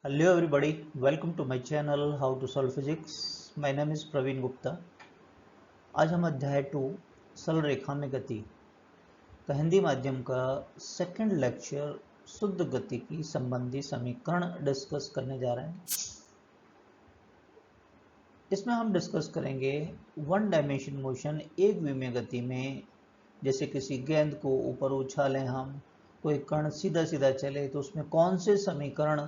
Hello everybody, welcome to my channel How to Solve Physics. My name is Praveen Gupta. आज हम अध्याय 2 सरल रेखा में गति का हिंदी माध्यम का सेकंड लेक्चर शुद्ध गति की संबंधी समीकरण डिस्कस करने जा रहे हैं. इसमें हम डिस्कस करेंगे वन डायमेंशन मोशन, एक विमीय गति में. जैसे किसी गेंद को ऊपर उछालें हम, कोई कण सीधा सीधा चले तो उसमें कौन से समीकरण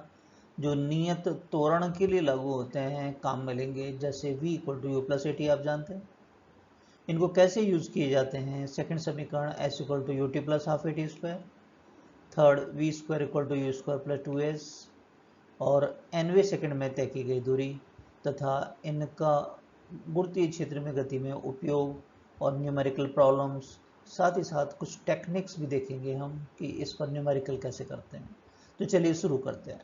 जो नियत त्वरण के लिए लागू होते हैं काम में लेंगे. जैसे v equal to u plus a t आप जानते हैं. इनको कैसे यूज किए जाते हैं. सेकंड समीकरण s equal to u t plus half a t square. Third v square equal to u square plus 2s और nवें सेकंड में तय की गई दूरी तथा इनका गुरुत्वीय क्षेत्र में गति में उपयोग और न्यूमेरिकल प्रॉब्लम्स. साथ ही साथ कुछ टेक्निक्स भी देखेंगे हम कि इस पर न्यूमेरिकल कैसे करते हैं. तो चलिए शुरू करते हैं.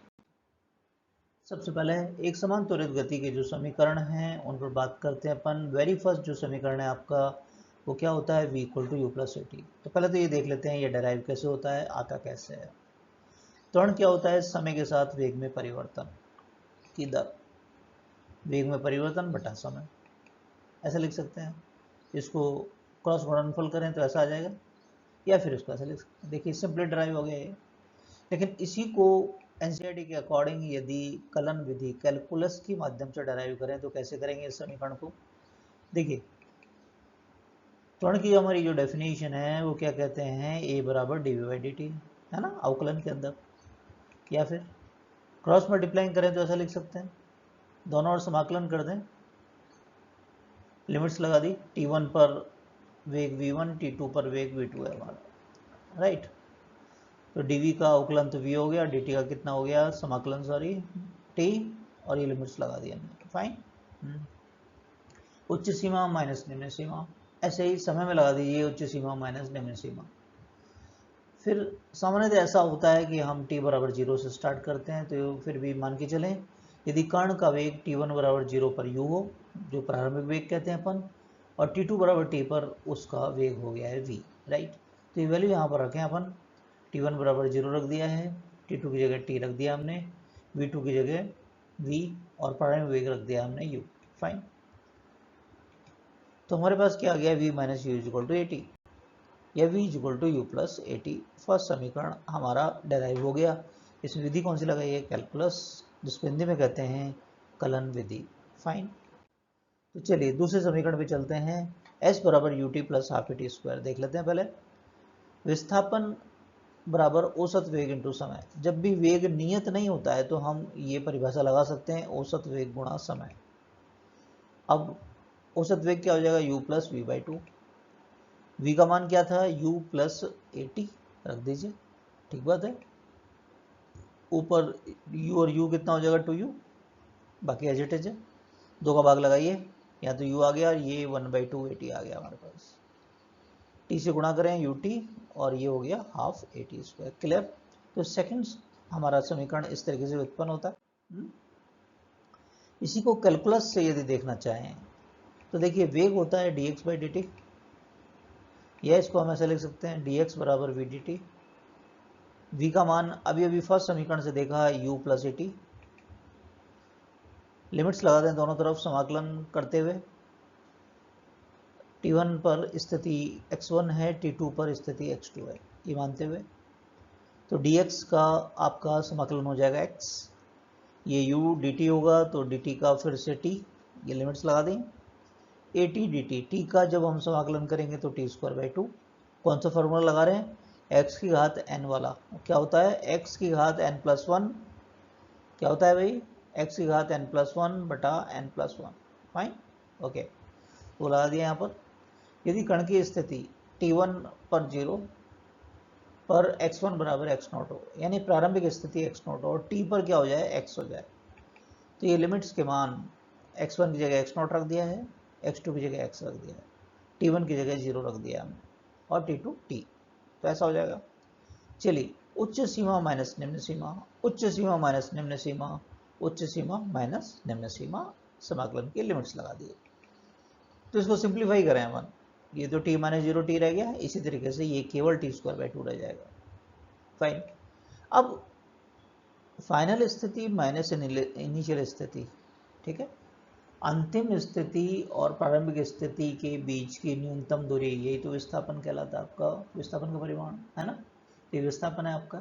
सबसे पहले एक समान त्वरित गति के जो समीकरण हैं उन पर बात करते हैं अपन. वेरी फर्स्ट जो समीकरण है आपका वो क्या होता है, v equal to u plus a t. तो पहले तो ये देख लेते हैं ये डेराइव कैसे होता है, आता कैसे है. त्वरण क्या होता है, समय के साथ वेग में परिवर्तन की दर. वेग में परिवर्तन बटा समय, ऐसा लिख सकते हैं. इसको क्रॉस गुणनफल करें तो ऐसा आ जाएगा, या फिर इसको ऐसा लिख सकते हैं. देखिए सिंपली डेराइव हो गया ये. लेकिन इसी को एनसीईआरटी के अकॉर्डिंग यदि कलन विधि कैलकुलस के माध्यम से डेराइव करें तो कैसे करेंगे इस समीकरण को. देखिए त्वरण की हमारी जो डेफिनेशन है वो क्या कहते हैं, a बराबर d v by d t है ना, अवकलन के अंदर. या फिर क्रॉस मल्टीप्लाइंग करें तो ऐसा लिख सकते हैं, दोनों ओर समाकलन कर दें. लिमिट्स लगा दी, t1 पर वेग v1, t2 पर वेग v2 है हमारा, राइट. तो dv का अवकलन तो v हो गया, dt का कितना हो गया समाकलन, सॉरी t, और ये लिमिट्स लगा दिया हमने. फाइन. उच्च सीमा माइनस निम्न सीमा, ऐसे ही समय में लगा दीजिए उच्च सीमा माइनस निम्न सीमा. फिर सामान्यतः ऐसा होता है कि हम t बराबर 0 से स्टार्ट करते हैं. तो फिर भी मान के चलें यदि कण का वेग t1 बराबर 0 पर u हो, जो प्रारंभिक वेग कहते हैं अपन, और t2 बराबर t पर उसका वेग हो गया है v, राइट. तो ये वैल्यू यहाँ पर रखें अपन. t1 बराबर 0 रख दिया है, t2 की जगह t रख दिया हमने, v2 की जगह v और प्रारंभिक वेग रख दिया हमने u. फाइन. तो हमारे पास क्या आ गया, v minus u equal to a t, या v equal to u plus a t. First समीकरण हमारा डेराइव हो गया. इसमें विधि कौन सी लगाई है, कैलकुलस, जिसको हिंदी में कहते हैं कलन विधि. फाइन. तो चलिए दूसरे समीकरण पे चलते हैं. s बराबर you t plus half a t square देख लेते हैं पहले. विस्थापन बराबर औसत वेग इंटू समय. जब भी वेग नियत नहीं होता है तो हम ये परिभाषा लगा सकते हैं, औसत वेग गुणा समय. अब औसत वेग क्या हो जाएगा, u plus v by two. v का मान क्या था, u प्लस ए टी रख दीजिए, ठीक बात है. ऊपर u और u कितना हो जाएगा 2u, बाकी एज इट इज है. 2 का भाग लगाइए, यहाँ तो u आ गया और ये 1/2 ए टी आ गया हमारे पास. t से गुणा करें यू टी और ये हो गया half a t square. Clear. तो सेकंड हमारा समीकरण इस तरीके से उत्पन्न होता है. इसी को कैलकुलस से यदि देखना चाहें तो देखिए वेग होता है dx बाई डी टी, या इसको हम ऐसे लिख सकते हैं dx बराबर वी डी टी. v का मान अभी अभी फर्स्ट समीकरण से देखा है u plus a T. Limits लगा दें दोनों तरफ समाकलन करते हुए. t1 पर स्थिति x1 है, t2 पर स्थिति x2 है, ये मानते हुए. तो dx का आपका समाकलन हो जाएगा x, ये u dt होगा तो dt का फिर से t, ये लिमिट्स लगा दें. A T D T, T का जब हम समाकलन करेंगे तो टी स्क्वायर बाई टू. कौन सा फॉर्मूला लगा रहे हैं, एक्स की घात एन वाला. क्या होता है, एक्स की घात एन प्लस वन. क्या होता है भाई, एक्स की घात एन प्लस वन बटा n plus one. Fine. Okay, तो लगा दिया यहाँ पर. यदि कण की स्थिति t1 पर 0 पर x1 बराबर x नॉट हो, यानी प्रारंभिक स्थिति x नॉट हो और t पर क्या हो जाए, x हो जाए, तो ये लिमिट्स के मान x1 की जगह x नॉट रख दिया है, x2 की जगह x रख दिया है, t1 की जगह 0 रख दिया हमने, और t2 t. तो ऐसा हो जाएगा. चलिए उच्च सीमा माइनस निम्न सीमा, उच्च सीमा माइनस निम्न सीमा, उच्च सीमा माइनस निम्न सीमा, समाकलन के लिमिट्स लगा दिए. तो इसको सिंप्लीफाई करें अपन, ये तो t माइनस 0 t रह गया, इसी तरीके से ये केवल t स्क्वायर बाई टू रह जाएगा. फाइन. अब फाइनल स्थिति माइनस इनिशियल स्थिति, ठीक है। अंतिम स्थिति और प्रारंभिक स्थिति के बीच की न्यूनतम दूरी, यही तो विस्थापन कहलाता है आपका, विस्थापन का परिमाण है ना, ये विस्थापन है आपका।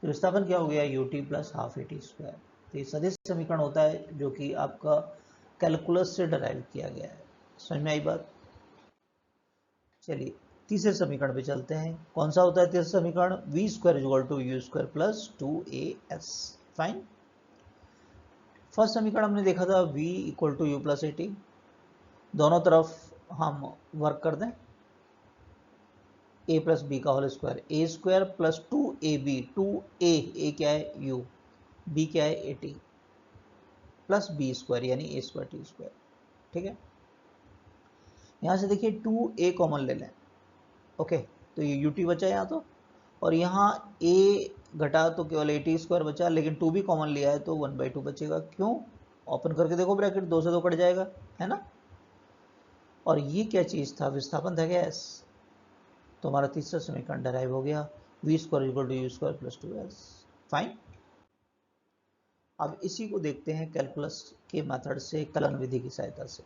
तो विस्थापन क्या हो गया, UT plus half a t square. तो ये सदिश समीकरण होता है जो कि आपका कैलकुलस से डराइव किया गया है। समझ में आई बात। चलिए तीसरे समीकरण पे चलते हैं। कौन सा होता है तीसरा समीकरण, v square equal to u square plus 2as। Fine. First समीकरण हमने देखा था v equal to u plus a t, दोनों तरफ हम वर्क कर दें, a प्लस बी का whole square, a square plus 2ab, 2a क्या है u, b क्या है a t, plus b square यानी ए स्क्वायर टी स्क्वायर, ठीक है। यहाँ से देखिए 2a कॉमन ले लें, ओके, तो ये ut बचा यहाँ तो, और यहाँ a घटा तो केवल ए टी स्क्वायर बचा, लेकिन 2 भी कॉमन लिया है तो 1/2 बचेगा। क्यों, ओपन करके देखो ब्रैकेट, 2 से 2 कट जाएगा, है ना। और ये क्या चीज़ था, विस्थापन था गैस। तो हमारा तीसरा समीकरण डराइव हो गया, v square equal to u square plus 2s। Fine. अब इसी को देखते हैं कैलकुलस के मेथड से, कलन विधि की सहायता से।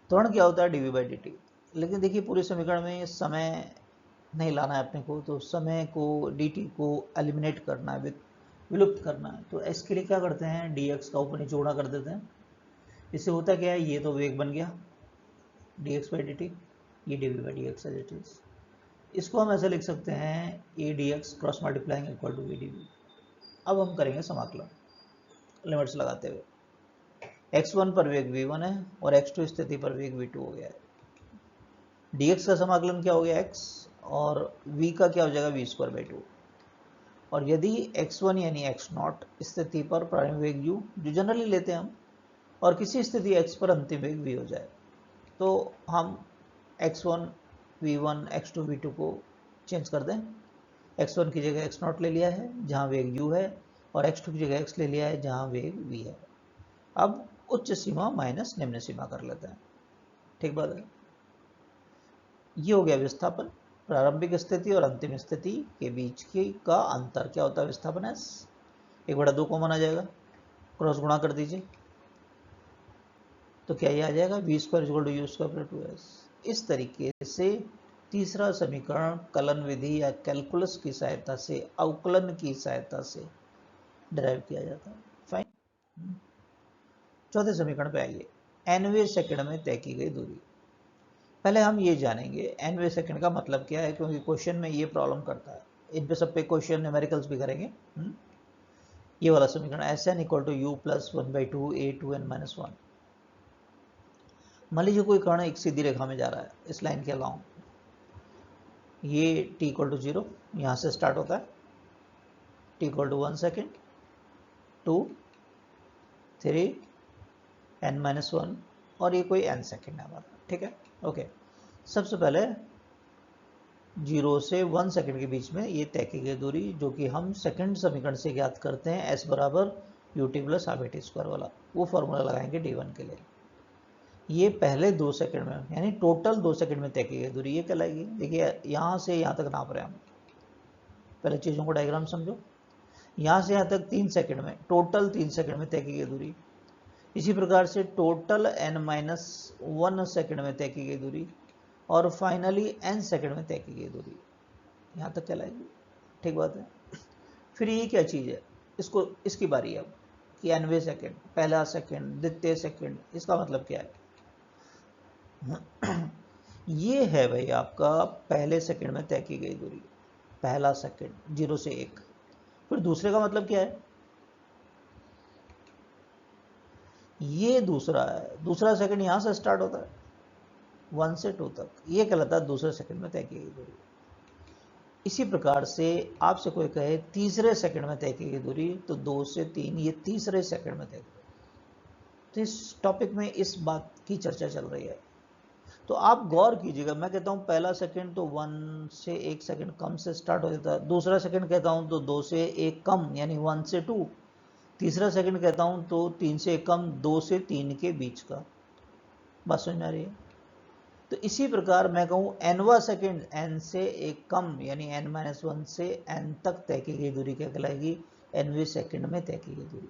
त्वरण क्या होता है, डीवी बाई डी टी। लेकिन देखिए पूरे समीकरण में समय नहीं लाना है अपने को, तो समय को dt को एलिमिनेट करना है, विलुप्त करना है। तो इसके लिए क्या करते हैं, dx का ऊपर नीचे गुणा कर देते हैं। इससे होता क्या है, ये तो वेग बन गया dx बाई dt, ये dv by dx as it is. इसको हम ऐसे लिख सकते हैं a dx cross multiplying equal to v dv। अब हम करेंगे समाकलन लिमिट्स लगाते हुए। x1 पर वेग v1 है और x2 स्थिति पर वेग v2 हो गया है। dx का समाकलन क्या हो गया x, और v का क्या हो जाएगा v स्क्वायर बाई 2। और यदि x1 यानी x0 स्थिति पर प्रारंभिक वेग u, जो जनरली लेते हैं हम, और किसी स्थिति x पर अंतिम वेग v हो जाए, तो हम x1 v1 x2 v2 को चेंज कर दें। x1 की जगह x0 ले लिया है जहाँ वेग u है, और x2 की जगह x ले लिया है जहाँ वेग v है। अब उच्च सीमा माइनस निम्न सीमा कर लेते हैं, ठीक बात है। ये हो गया विस्थापन, प्रारंभिक स्थिति और अंतिम स्थिति के बीच की का अंतर क्या होता है, विस्थापन s। 1/2 कॉमन आ जाएगा, क्रॉस गुणा कर दीजिए, तो क्या ये आ जाएगा, v square equal to u square plus 2s। इस तरीके से तीसरा समीकरण कलन विधि या कैलकुलस की सहायता से, अवकलन की सहायता से डिराइव किया जाता है। फाइन। चौथे समीकरण पे आइए, nवें सेकंड में तय की गई दूरी। पहले हम ये जानेंगे nवें सेकंड का मतलब क्या है, क्योंकि क्वेश्चन में ये प्रॉब्लम करता है। इन पे सब पे क्वेश्चन न्यूमेरिकल्स भी करेंगे। ये वाला समीकरण Sn equal to u plus 1/2 a2n minus 1। मान लीजिए कोई कण एक सीधी रेखा में जा रहा है इस लाइन के अलाउंग, ये t इक्वल टू 0 यहाँ से स्टार्ट होता है, t equal to 1 second, 2, 3, n minus 1, और ये कोई n सेकेंड है हमारा, ठीक है, ओके। सबसे पहले 0 से 1 सेकेंड के बीच में ये तय की गई दूरी, जो कि हम सेकंड समीकरण से ज्ञात करते हैं, s बराबर you t plus half a t square वाला, वो फॉर्मूला लगाएंगे d1 के लिए। ये पहले 2 सेकंड में, यानी टोटल 2 सेकंड में तय की गई दूरी ये कहलाएगी। देखिए यहाँ से यहाँ तक नाप रहे हैं हम, पहले चीज़ों को डायग्राम समझो। यहाँ से यहाँ तक 3 सेकंड में, टोटल 3 सेकंड में तय की गई दूरी। इसी प्रकार से टोटल n-1 सेकंड में तय की गई दूरी, और फाइनली n सेकंड में तय की गई दूरी, यहाँ तक कहलाएगी, ठीक बात है। फिर ये क्या चीज़ है, इसको, इसकी बारी है अब कि nवें सेकंड, पहला सेकंड, द्वितीय सेकंड, इसका मतलब क्या है। ये है भाई आपका पहले सेकंड में तय की गई दूरी, पहला सेकंड 0 से 1। फिर दूसरे का मतलब क्या है, ये दूसरा है, दूसरा सेकंड यहाँ से स्टार्ट होता है 1 से 2 तक, ये कहलाता है दूसरे सेकंड में तय की गई दूरी। इसी प्रकार से आपसे कोई कहे तीसरे सेकंड में तय की गई दूरी, तो 2 से 3 ये तीसरे सेकंड में तय की। तो इस टॉपिक में इस बात की चर्चा चल रही है, तो आप गौर कीजिएगा। मैं कहता हूँ पहला सेकंड तो 1 से 1 सेकंड कम से स्टार्ट हो जाता है, दूसरा सेकंड कहता हूँ तो 2 से 1 कम यानी 1 से 2, तीसरा सेकंड कहता हूँ तो 3 से 1 कम 2 से 3 के बीच का। बात समझ में आ रही है। तो इसी प्रकार मैं कहूँ nवा सेकंड n से 1 कम यानी n-1 से n तक तय की गई दूरी क्या कहलाएगी, nवें सेकंड में तय की गई दूरी।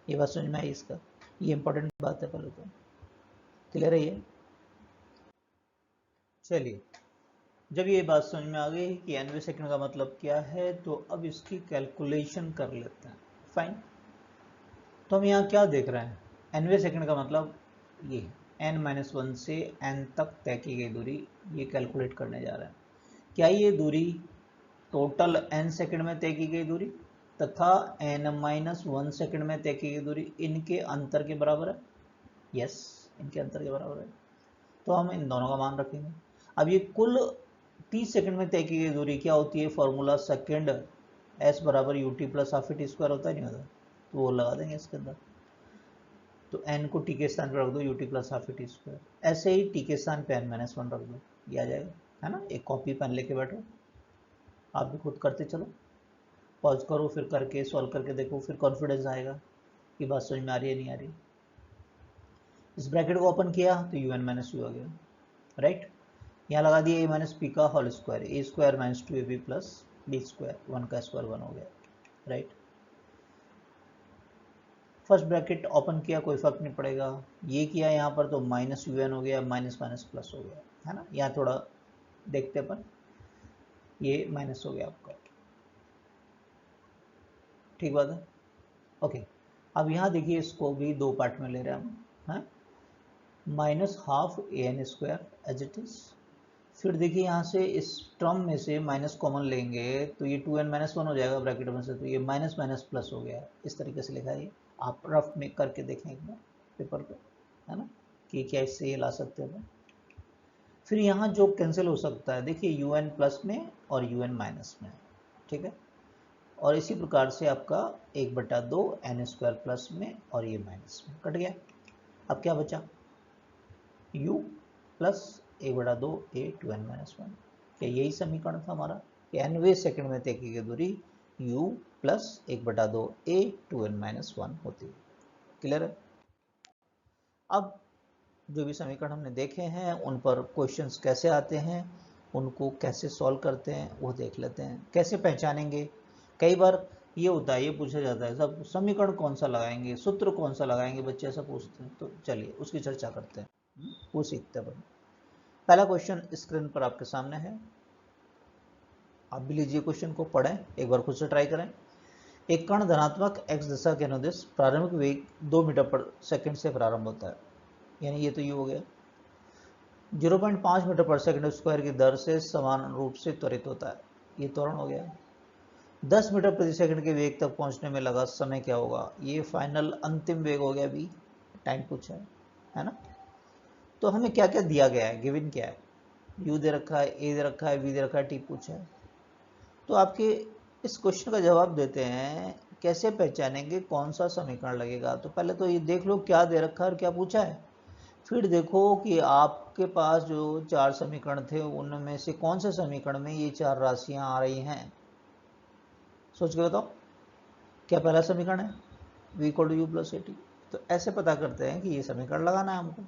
ये बात समझ में आई इसका, ये इंपॉर्टेंट बात है, पहले तो क्लियर है ये। चलिए, जब ये बात समझ में आ गई कि nवें सेकंड का मतलब क्या है, तो अब इसकी कैलकुलेशन कर लेते हैं। फाइन, तो हम यहाँ क्या देख रहे हैं, nवें सेकंड का मतलब ये n-1 से n तक तय की गई दूरी, ये कैलकुलेट करने जा रहे हैं। क्या ये दूरी टोटल n सेकंड में तय की गई दूरी तथा n-1 सेकंड में तय की गई दूरी इनके अंतर के बराबर है? यस, इनके अंतर के बराबर है, तो हम इन दोनों का मान रखेंगे। अब ये कुल 30 सेकंड में तय की गई दूरी क्या होती है, फॉर्मूला सेकंड s बराबर ut plus half T square होता है, नहीं होता, तो वो लगा देंगे इसके अंदर। तो n को t के स्थान पर रख दो ut plus half T square, ऐसे ही t के स्थान पे n-1 रख दो, ये आ जाएगा, है ना। एक कॉपी पेन लेके बैठो, आप भी खुद करते चलो, पॉज करो, फिर करके सॉल्व करके देखो, फिर कॉन्फिडेंस आएगा कि बात समझ में आ रही है नहीं आ रही। इस ब्रैकेट को ओपन किया तो un-u आ गया, राइट। यहाँ लगा दिया a माइनस पी का whole square, a square minus 2ab plus b square, 1 का स्क्वायर 1 हो गया, राइट। फर्स्ट ब्रैकेट ओपन किया, कोई फर्क नहीं पड़ेगा, ये किया यहाँ पर तो माइनस un हो गया, माइनस माइनस प्लस हो गया, है ना। यहाँ थोड़ा देखते अपन, ये माइनस हो गया आपका, ठीक बात है, ओके। अब यहाँ देखिए, इसको भी दो पार्ट में ले रहे हैं हम, हैं, minus half an square as it is. फिर देखिए यहाँ से इस टर्म में से माइनस कॉमन लेंगे तो ये 2n-1 हो जाएगा ब्रैकेट में से, तो ये माइनस माइनस प्लस हो गया, इस तरीके से लिखा है ये। आप रफ में करके देखें एक बार पेपर पे, है ना, कि क्या इससे ये ला सकते हैं। फिर यहाँ जो कैंसिल हो सकता है, देखिए un प्लस में और un माइनस में, ठीक है। और इसी प्रकार से आपका 1/2 n स्क्वायर प्लस में और ये माइनस में कट गया। अब क्या बचा, u प्लस 1/2 a 2n-1। क्या यही समीकरण था हमारा कि nवें सेकंड में तय की गई दूरी u प्लस 1/2 a 2n-1 होती है, क्लियर है। अब जो भी समीकरण हमने देखे हैं उन पर क्वेश्चंस कैसे आते हैं, उनको कैसे सॉल्व करते हैं वो देख लेते हैं। कैसे पहचानेंगे, कई बार ये होता है, ये पूछा जाता है सब समीकरण कौन सा लगाएंगे, सूत्र कौन सा लगाएंगे, बच्चे ऐसा पूछते हैं, तो चलिए उसकी चर्चा करते हैं, वो सीखते हैं। पहला क्वेश्चन स्क्रीन पर आपके सामने है, आप भी लीजिए क्वेश्चन को, पढ़ें एक बार, खुद से ट्राई करें। एक कण धनात्मक x दिशा के अनुदिश प्रारंभिक वेग 2 मीटर पर सेकंड से प्रारंभ होता है, यानी ये तो ये हो गया, 0.5 मीटर पर सेकंड स्क्वायर की दर से समान रूप से त्वरित होता है, ये त्वरण हो गया। 10 मीटर प्रति सेकंड के वेग तक पहुंचने में लगा समय क्या होगा, ये फाइनल अंतिम वेग हो गया, अभी टाइम पूछा है ना। तो हमें क्या क्या दिया गया है, गिवन क्या है, u दे रखा है, a दे रखा है, v दे रखा है, t पूछा है। तो आपके इस क्वेश्चन का जवाब देते हैं, कैसे पहचानेंगे कौन सा समीकरण लगेगा। तो पहले तो ये देख लो क्या दे रखा है और क्या पूछा है, फिर देखो कि आपके पास जो 4 समीकरण थे उनमें से कौन से समीकरण में ये 4 राशियां आ रही हैं, सोच के बताओ। क्या पहला समीकरण है v = u + at, तो ऐसे पता करते हैं कि ये समीकरण लगाना है हमको।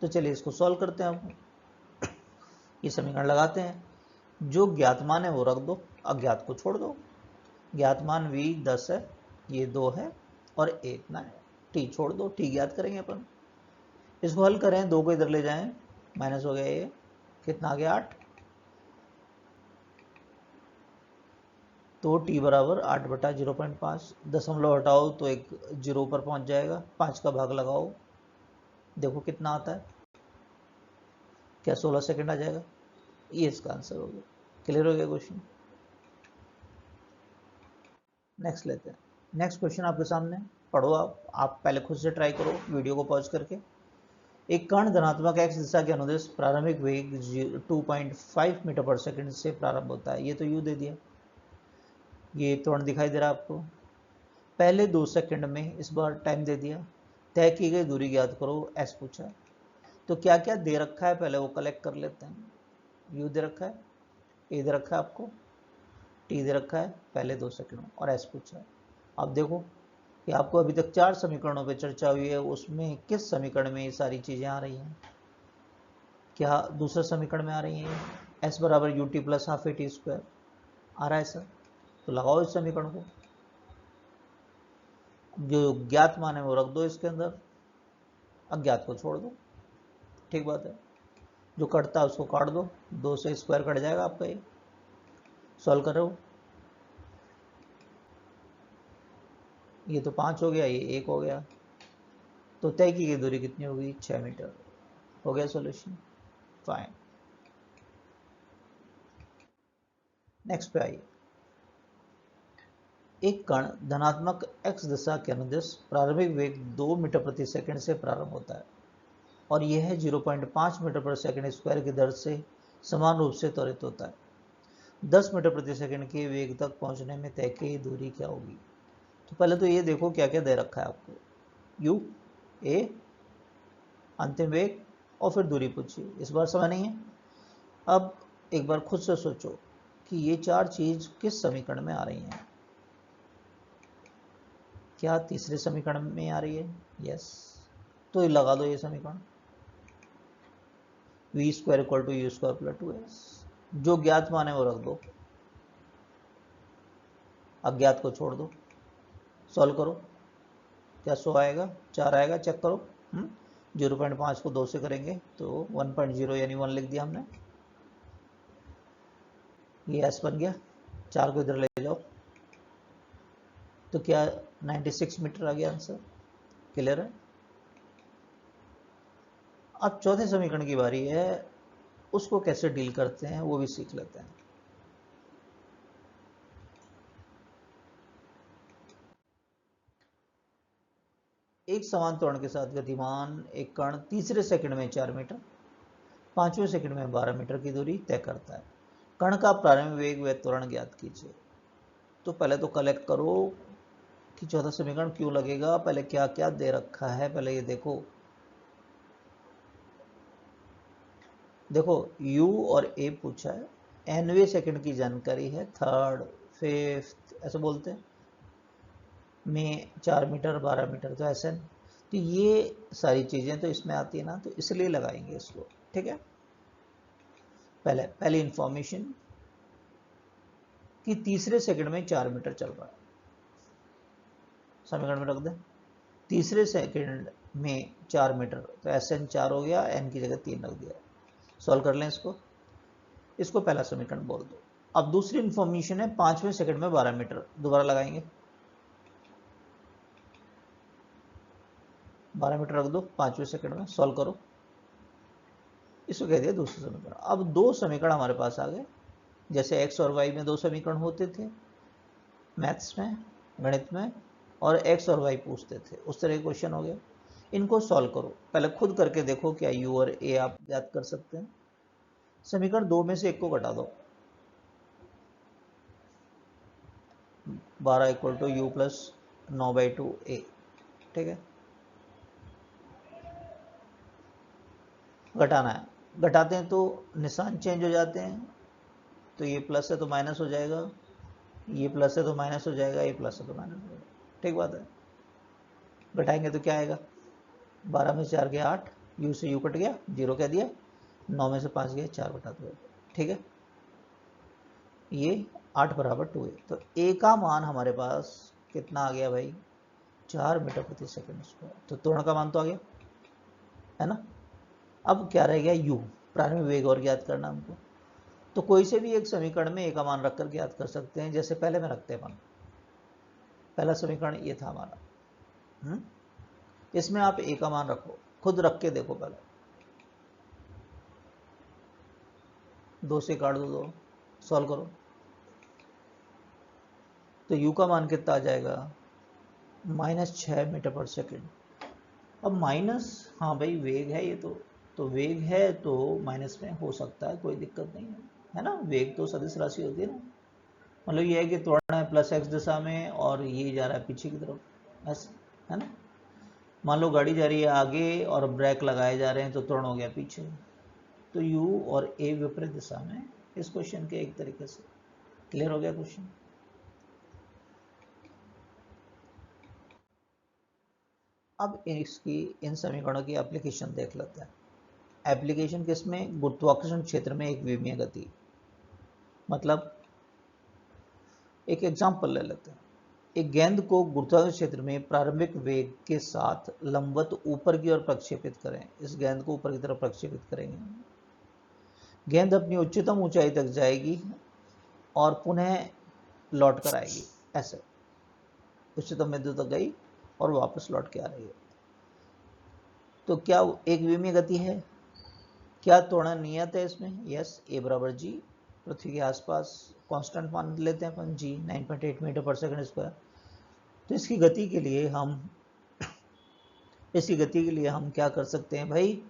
तो चलिए इसको सॉल्व करते हैं हमको, ये समीकरण लगाते हैं, जो ज्ञात मान है वो रख दो, अज्ञात को छोड़ दो। ज्ञात मान v 10 है, ये 2 है और a इतना है, t छोड़ दो, t ज्ञात करेंगे अपन। इसको हल करें, 2 को इधर ले जाएं, माइनस हो गया, ये कितना आ गया 8, तो t बराबर 8/0.5, दशमलव हटाओ तो एक 0 पर पहुंच जाएगा, 5 का भाग लगाओ, देखो कितना आता है, क्या 16 सेकंड आ जाएगा, ये इसका आंसर हो गया। क्लियर हो गया क्वेश्चन। नेक्स्ट लेते हैं, नेक्स्ट क्वेश्चन आपके सामने, पढ़ो आप पहले खुद से ट्राई करो वीडियो को पॉज करके। एक कण धनात्मक x दिशा के अनुदिश प्रारंभिक वेग 2.5 मीटर पर सेकंड से प्रारंभ होता है, ये तो u दे दिया, ये त्वरण दिखाई दे रहा है आपको। पहले 2 सेकंड में इस बार टाइम दे दिया, तय की गई दूरी ज्ञात करो, s पूछा। तो क्या क्या दे रखा है पहले वो कलेक्ट कर लेते हैं। u दे रखा है, a दे रखा है आपको, t दे रखा है पहले 2 सेकंड में, और s पूछा। अब देखो कि आपको अभी तक 4 समीकरणों पे चर्चा हुई है, उसमें किस समीकरण में ये सारी चीजें आ रही हैं। क्या दूसरे समीकरण में आ रही हैं, s बराबर ut plus half a t square आ रहा है सर, तो लगाओ इस समीकरण को, जो ज्ञात मान है वो रख दो इसके अंदर, अज्ञात को छोड़ दो, ठीक बात है। जो कटता है उसको काट दो, 2 से स्क्वायर कट जाएगा आपका, ये सॉल्व करो। ये तो 5 हो गया, ये 1 हो गया, तो तय की गई दूरी कितनी होगी, 6 मीटर। हो गया सॉल्यूशन, फाइन। नेक्स्ट पे आइए। एक कण धनात्मक x दिशा के अनुदिश प्रारंभिक वेग 2 मीटर प्रति सेकंड से प्रारंभ होता है और यह 0.5 मीटर प्रति सेकंड स्क्वायर की दर से समान रूप से त्वरित होता है। 10 मीटर प्रति सेकंड के वेग तक पहुंचने में तय की दूरी क्या होगी। तो पहले तो ये देखो क्या क्या दे रखा है आपको, u, a, अंतिम वेग और फिर दूरी पूछिए। इस बार समझ नहीं है। अब एक बार खुद से सोचो कि ये 4 चीज किस समीकरण में आ रही हैं। क्या तीसरे समीकरण में आ रही है, यस, तो लगा दो ये समीकरण, v square equal to u square plus 2s। जो ज्ञात मान है वो रख दो, अज्ञात को छोड़ दो, सॉल्व करो। क्या 100 आएगा, 4 आएगा, चेक करो। 0.5 को 2 से करेंगे तो 1.0 यानी 1 लिख दिया हमने, ये एस बन गया। 4 को इधर ले जाओ तो क्या 96 मीटर आ गया आंसर। क्लियर है। अब चौथे समीकरण की बारी है, उसको कैसे डील करते हैं वो भी सीख लेते हैं। एक समान त्वरण के साथ गतिमान एक कण तीसरे सेकंड में 4 मीटर, 5वें सेकंड में 12 मीटर की दूरी तय करता है। कण का प्रारंभिक वेग व त्वरण ज्ञात कीजिए। तो पहले तो कलेक्ट करो कि चौथा समीकरण क्यों लगेगा, पहले क्या क्या दे रखा है पहले ये देखो। देखो u और a पूछा है, nवें सेकंड की जानकारी है, थर्ड, फिफ्थ ऐसे बोलते हैं, में 4 मीटर 12 मीटर तो ऐसे। तो ये सारी चीजें तो इसमें आती है ना, तो इसलिए लगाएंगे इसको, ठीक है। पहले इंफॉर्मेशन कि तीसरे सेकंड में 4 मीटर चल रहा है, समीकरण में रख दें। तीसरे सेकंड में 4 मीटर तो Sn 4 हो गया, n की जगह 3 रख दिया। सॉल्व कर लें इसको पहला समीकरण बोल दो। अब दूसरी इंफॉर्मेशन है 5वें सेकंड में 12 मीटर, दोबारा लगाएंगे, 12 मीटर रख दो 5वें सेकंड में, सॉल्व करो। इसको कह दिया दूसरा समीकरण। अब 2 समीकरण हमारे पास आ गए, जैसे x और y में 2 समीकरण होते थे मैथ्स में, गणित में, और x और y पूछते थे, उस तरह के क्वेश्चन हो गया। इनको सॉल्व करो, पहले खुद करके देखो क्या u और a आप याद कर सकते हैं। समीकरण 2 में से एक को घटा दो, 12 equal to u plus 9/2a, ठीक है। घटाना है, घटाते हैं तो निशान चेंज हो जाते हैं, तो ये प्लस है तो माइनस हो जाएगा, ये प्लस है तो माइनस हो जाएगा, ये प्लस है तो माइनस हो जाएगा, ठीक बात है। घटाएंगे तो क्या आएगा, 12 में से 4 गया 8, यू से यू कट गया, 0 कह दिया, 9 में से 5 गया 4/2, ठीक है। ये 8 बराबर 2 है, तो ए का मान हमारे पास कितना आ गया भाई, 4 मीटर प्रति सेकंड स्क्वायर। तो त्वरण का मान तो आ गया है ना। अब क्या रह गया, u, प्रारंभिक वेग और ज्ञात करना हमको। तो कोई से भी एक समीकरण में ए का मान रखकर ज्ञात कर सकते हैं, जैसे पहले में रखते हैं मान। पहला समीकरण ये था हमारा, इसमें आप ए का मान रखो, खुद रख के देखो पहले, 2 से काट दो 2, सॉल्व करो। तो u का मान कितना आ जाएगा, -6 मीटर पर सेकंड। अब माइनस, हाँ भाई वेग है ये तो वेग है तो माइनस में हो सकता है, कोई दिक्कत नहीं है ना। वेग तो सदिश राशि होती है ना, मतलब ये है कि त्वरण है प्लस x दिशा में और ये जा रहा है पीछे की तरफ, ऐसे है ना। मान लो गाड़ी जा रही है आगे और ब्रेक लगाए जा रहे हैं तो त्वरण हो गया पीछे, तो u और a विपरीत दिशा में, इस क्वेश्चन के एक तरीके से क्लियर हो गया क्वेश्चन। अब इसकी इन समीकरणों की एप्लीकेशन देख लेते हैं। एप्लीकेशन किसमें, गुरुत्वाकर्षण क्षेत्र में एक विमीय गति। मतलब एक एग्जांपल ले लेते हैं, एक गेंद को गुरुत्वाकर्षण क्षेत्र में प्रारंभिक वेग के साथ लंबवत ऊपर की ओर प्रक्षेपित करें। इस गेंद को ऊपर की तरफ प्रक्षेपित करेंगे। गेंद अपनी उच्चतम ऊंचाई तक जाएगी और पुनः लौट कर आएगी। ऐसे उच्चतम बिंदु तक गई और वापस लौट के आ रही है। तो क्या एक विमीय गति है? क्या त्वरण नियत है इसमें? यस, ए बराबर जी। पृथ्वी के आसपास कांस्टेंट मान लेते हैं अपन जी, 9.8 मीटर पर सेकंड स्क्वायर। तो इसकी गति के लिए हम क्या कर सकते हैं भाई?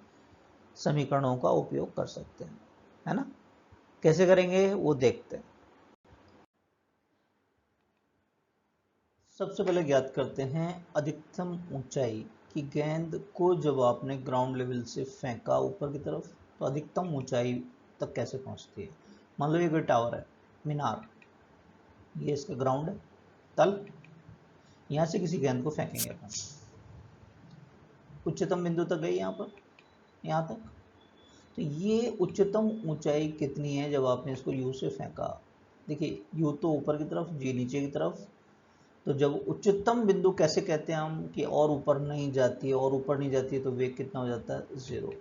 समीकरणों का उपयोग कर सकते हैं, है ना। कैसे करेंगे वो देखते हैं। सबसे पहले ज्ञात करते हैं अधिकतम ऊंचाई की। गेंद को जब आपने ग्राउंड लेवल से फेंका ऊपर की तरफ, तो अधिकतम ऊंचाई तक कैसे पहुंचती है? मान लो ये कोई टावर है, मीनार, ये इसका ग्राउंड है, तल। यहां से किसी गेंद को फेंकेंगे अपन, उच्चतम बिंदु तक गई यहाँ पर, यहाँ तक। तो ये उच्चतम ऊंचाई कितनी है जब आपने इसको यू से फेंका? देखिए, यू तो ऊपर की तरफ, जी नीचे की तरफ। तो जब उच्चतम बिंदु कैसे कहते हैं हम कि और ऊपर नहीं जाती है, और ऊपर नहीं जाती है तो वेग कितना हो जाता है? 0।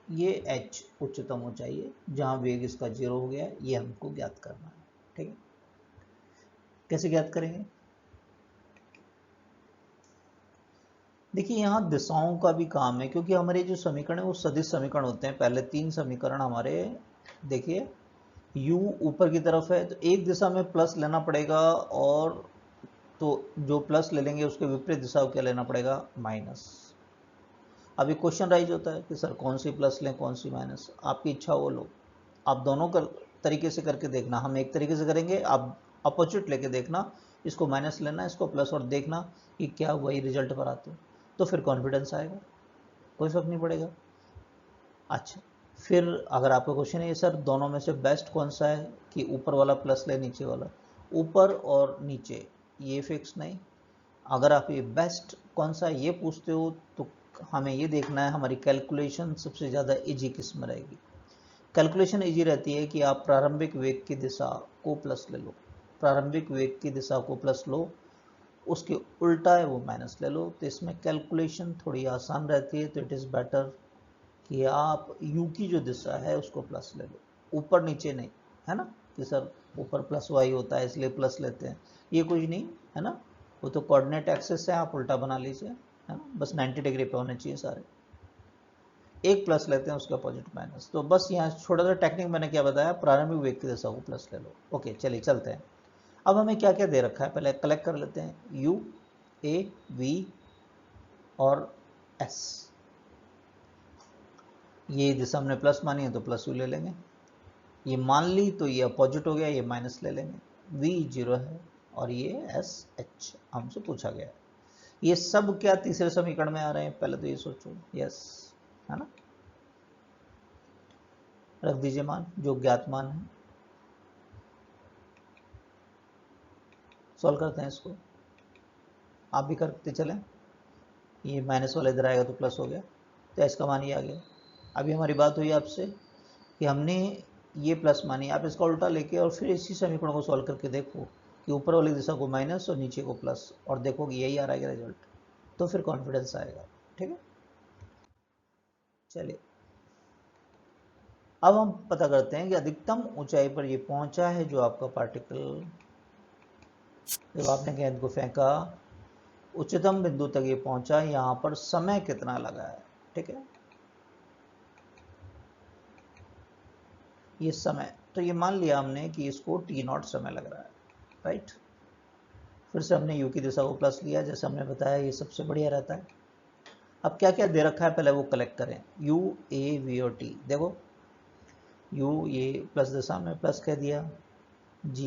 ये h उच्चतम ऊंचाई है जहां वेग इसका 0 हो गया है। ये हमको ज्ञात करना है, ठीक है। कैसे ज्ञात करेंगे? देखिए, यहाँ दिशाओं का भी काम है, क्योंकि हमारे जो समीकरण है वो सदिश समीकरण होते हैं। पहले 3 समीकरण हमारे, देखिए u ऊपर की तरफ है तो एक दिशा में प्लस लेना पड़ेगा, और तो जो प्लस ले लेंगे उसके विपरीत दिशा को क्या लेना पड़ेगा? माइनस। अब एक क्वेश्चन राइज होता है कि सर कौन सी प्लस लें कौन सी माइनस, आपकी इच्छा वो लो। आप दोनों तरीके से करके देखना। हम एक तरीके से करेंगे, आप अपोजिट लेके देखना, इसको माइनस लेना इसको प्लस, और देखना कि क्या वही रिजल्ट पर आते हो, तो फिर कॉन्फिडेंस आएगा, कोई फर्क नहीं पड़ेगा। अच्छा, फिर अगर आपका क्वेश्चन है सर दोनों में से बेस्ट कौन सा है, कि ऊपर वाला प्लस ले नीचे वाला, ऊपर और नीचे ये फिक्स नहीं। अगर आप ये बेस्ट कौन सा ये पूछते हो तो हमें ये देखना है हमारी कैलकुलेशन सबसे ज़्यादा इजी किस में रहेगी। कैलकुलेशन इजी रहती है कि आप प्रारंभिक वेग की दिशा को प्लस ले लो, प्रारंभिक वेग की दिशा को प्लस लो, उसके उल्टा है वो माइनस ले लो। तो इसमें कैलकुलेशन थोड़ी आसान रहती है। तो इट इज़ बेटर कि आप u की जो दिशा है उसको प्लस ले लो, ऊपर नीचे नहीं, है ना। कि सर ऊपर प्लस y होता है इसलिए प्लस लेते हैं, ये कुछ नहीं है ना। वो तो कोऑर्डिनेट एक्सिस है, आप उल्टा बना लीजिए, है ना। बस 90 डिग्री पे होने चाहिए सारे। एक प्लस लेते हैं उसके अपोजिट माइनस। तो बस यहाँ छोटा सा टेक्निक मैंने क्या बताया, प्रारंभिक वेग की दिशा को प्लस ले लो। ओके, चलिए चलते हैं। अब हमें क्या क्या दे रखा है पहले कलेक्ट कर लेते हैं। u, a, v और s। ये दिशा हमने प्लस मानी है तो प्लस यू ले लेंगे, ये मान ली तो ये अपोजिट हो गया, ये माइनस ले लेंगे। v 0 है और ये s h हमसे पूछा गया है। ये सब क्या तीसरे समीकरण में आ रहे हैं? पहले तो ये सोचो, यस, है ना। रख दीजिए मान, जो ज्ञात मान है। सॉल्व करते हैं इसको, आप भी करते चलें। ये माइनस वाला इधर आएगा तो प्लस हो गया, तो एस का मान ये आ गया। अभी हमारी बात हुई आपसे कि हमने ये प्लस मानी, आप इसका उल्टा लेके और फिर इसी समीकरण को सॉल्व करके देखो कि ऊपर वाली दिशा को माइनस और नीचे को प्लस, और देखो कि यही आ रहा है रिजल्ट, तो फिर कॉन्फिडेंस आएगा, ठीक है। चलिए, अब हम पता करते हैं कि अधिकतम ऊंचाई पर ये पहुंचा है जो आपका पार्टिकल, जब आपने गेंद को फेंका उच्चतम बिंदु तक ये पहुंचा, यहाँ पर समय कितना लगा है, ठीक है। ये समय, तो ये मान लिया हमने कि इसको t0 समय लग रहा है, राइट। फिर से हमने u की दिशा को प्लस लिया, जैसे हमने बताया ये सबसे बढ़िया रहता है। अब क्या क्या दे रखा है पहले वो कलेक्ट करें। u, a, v और t। देखो u ये प्लस दिशा में प्लस कह दिया, g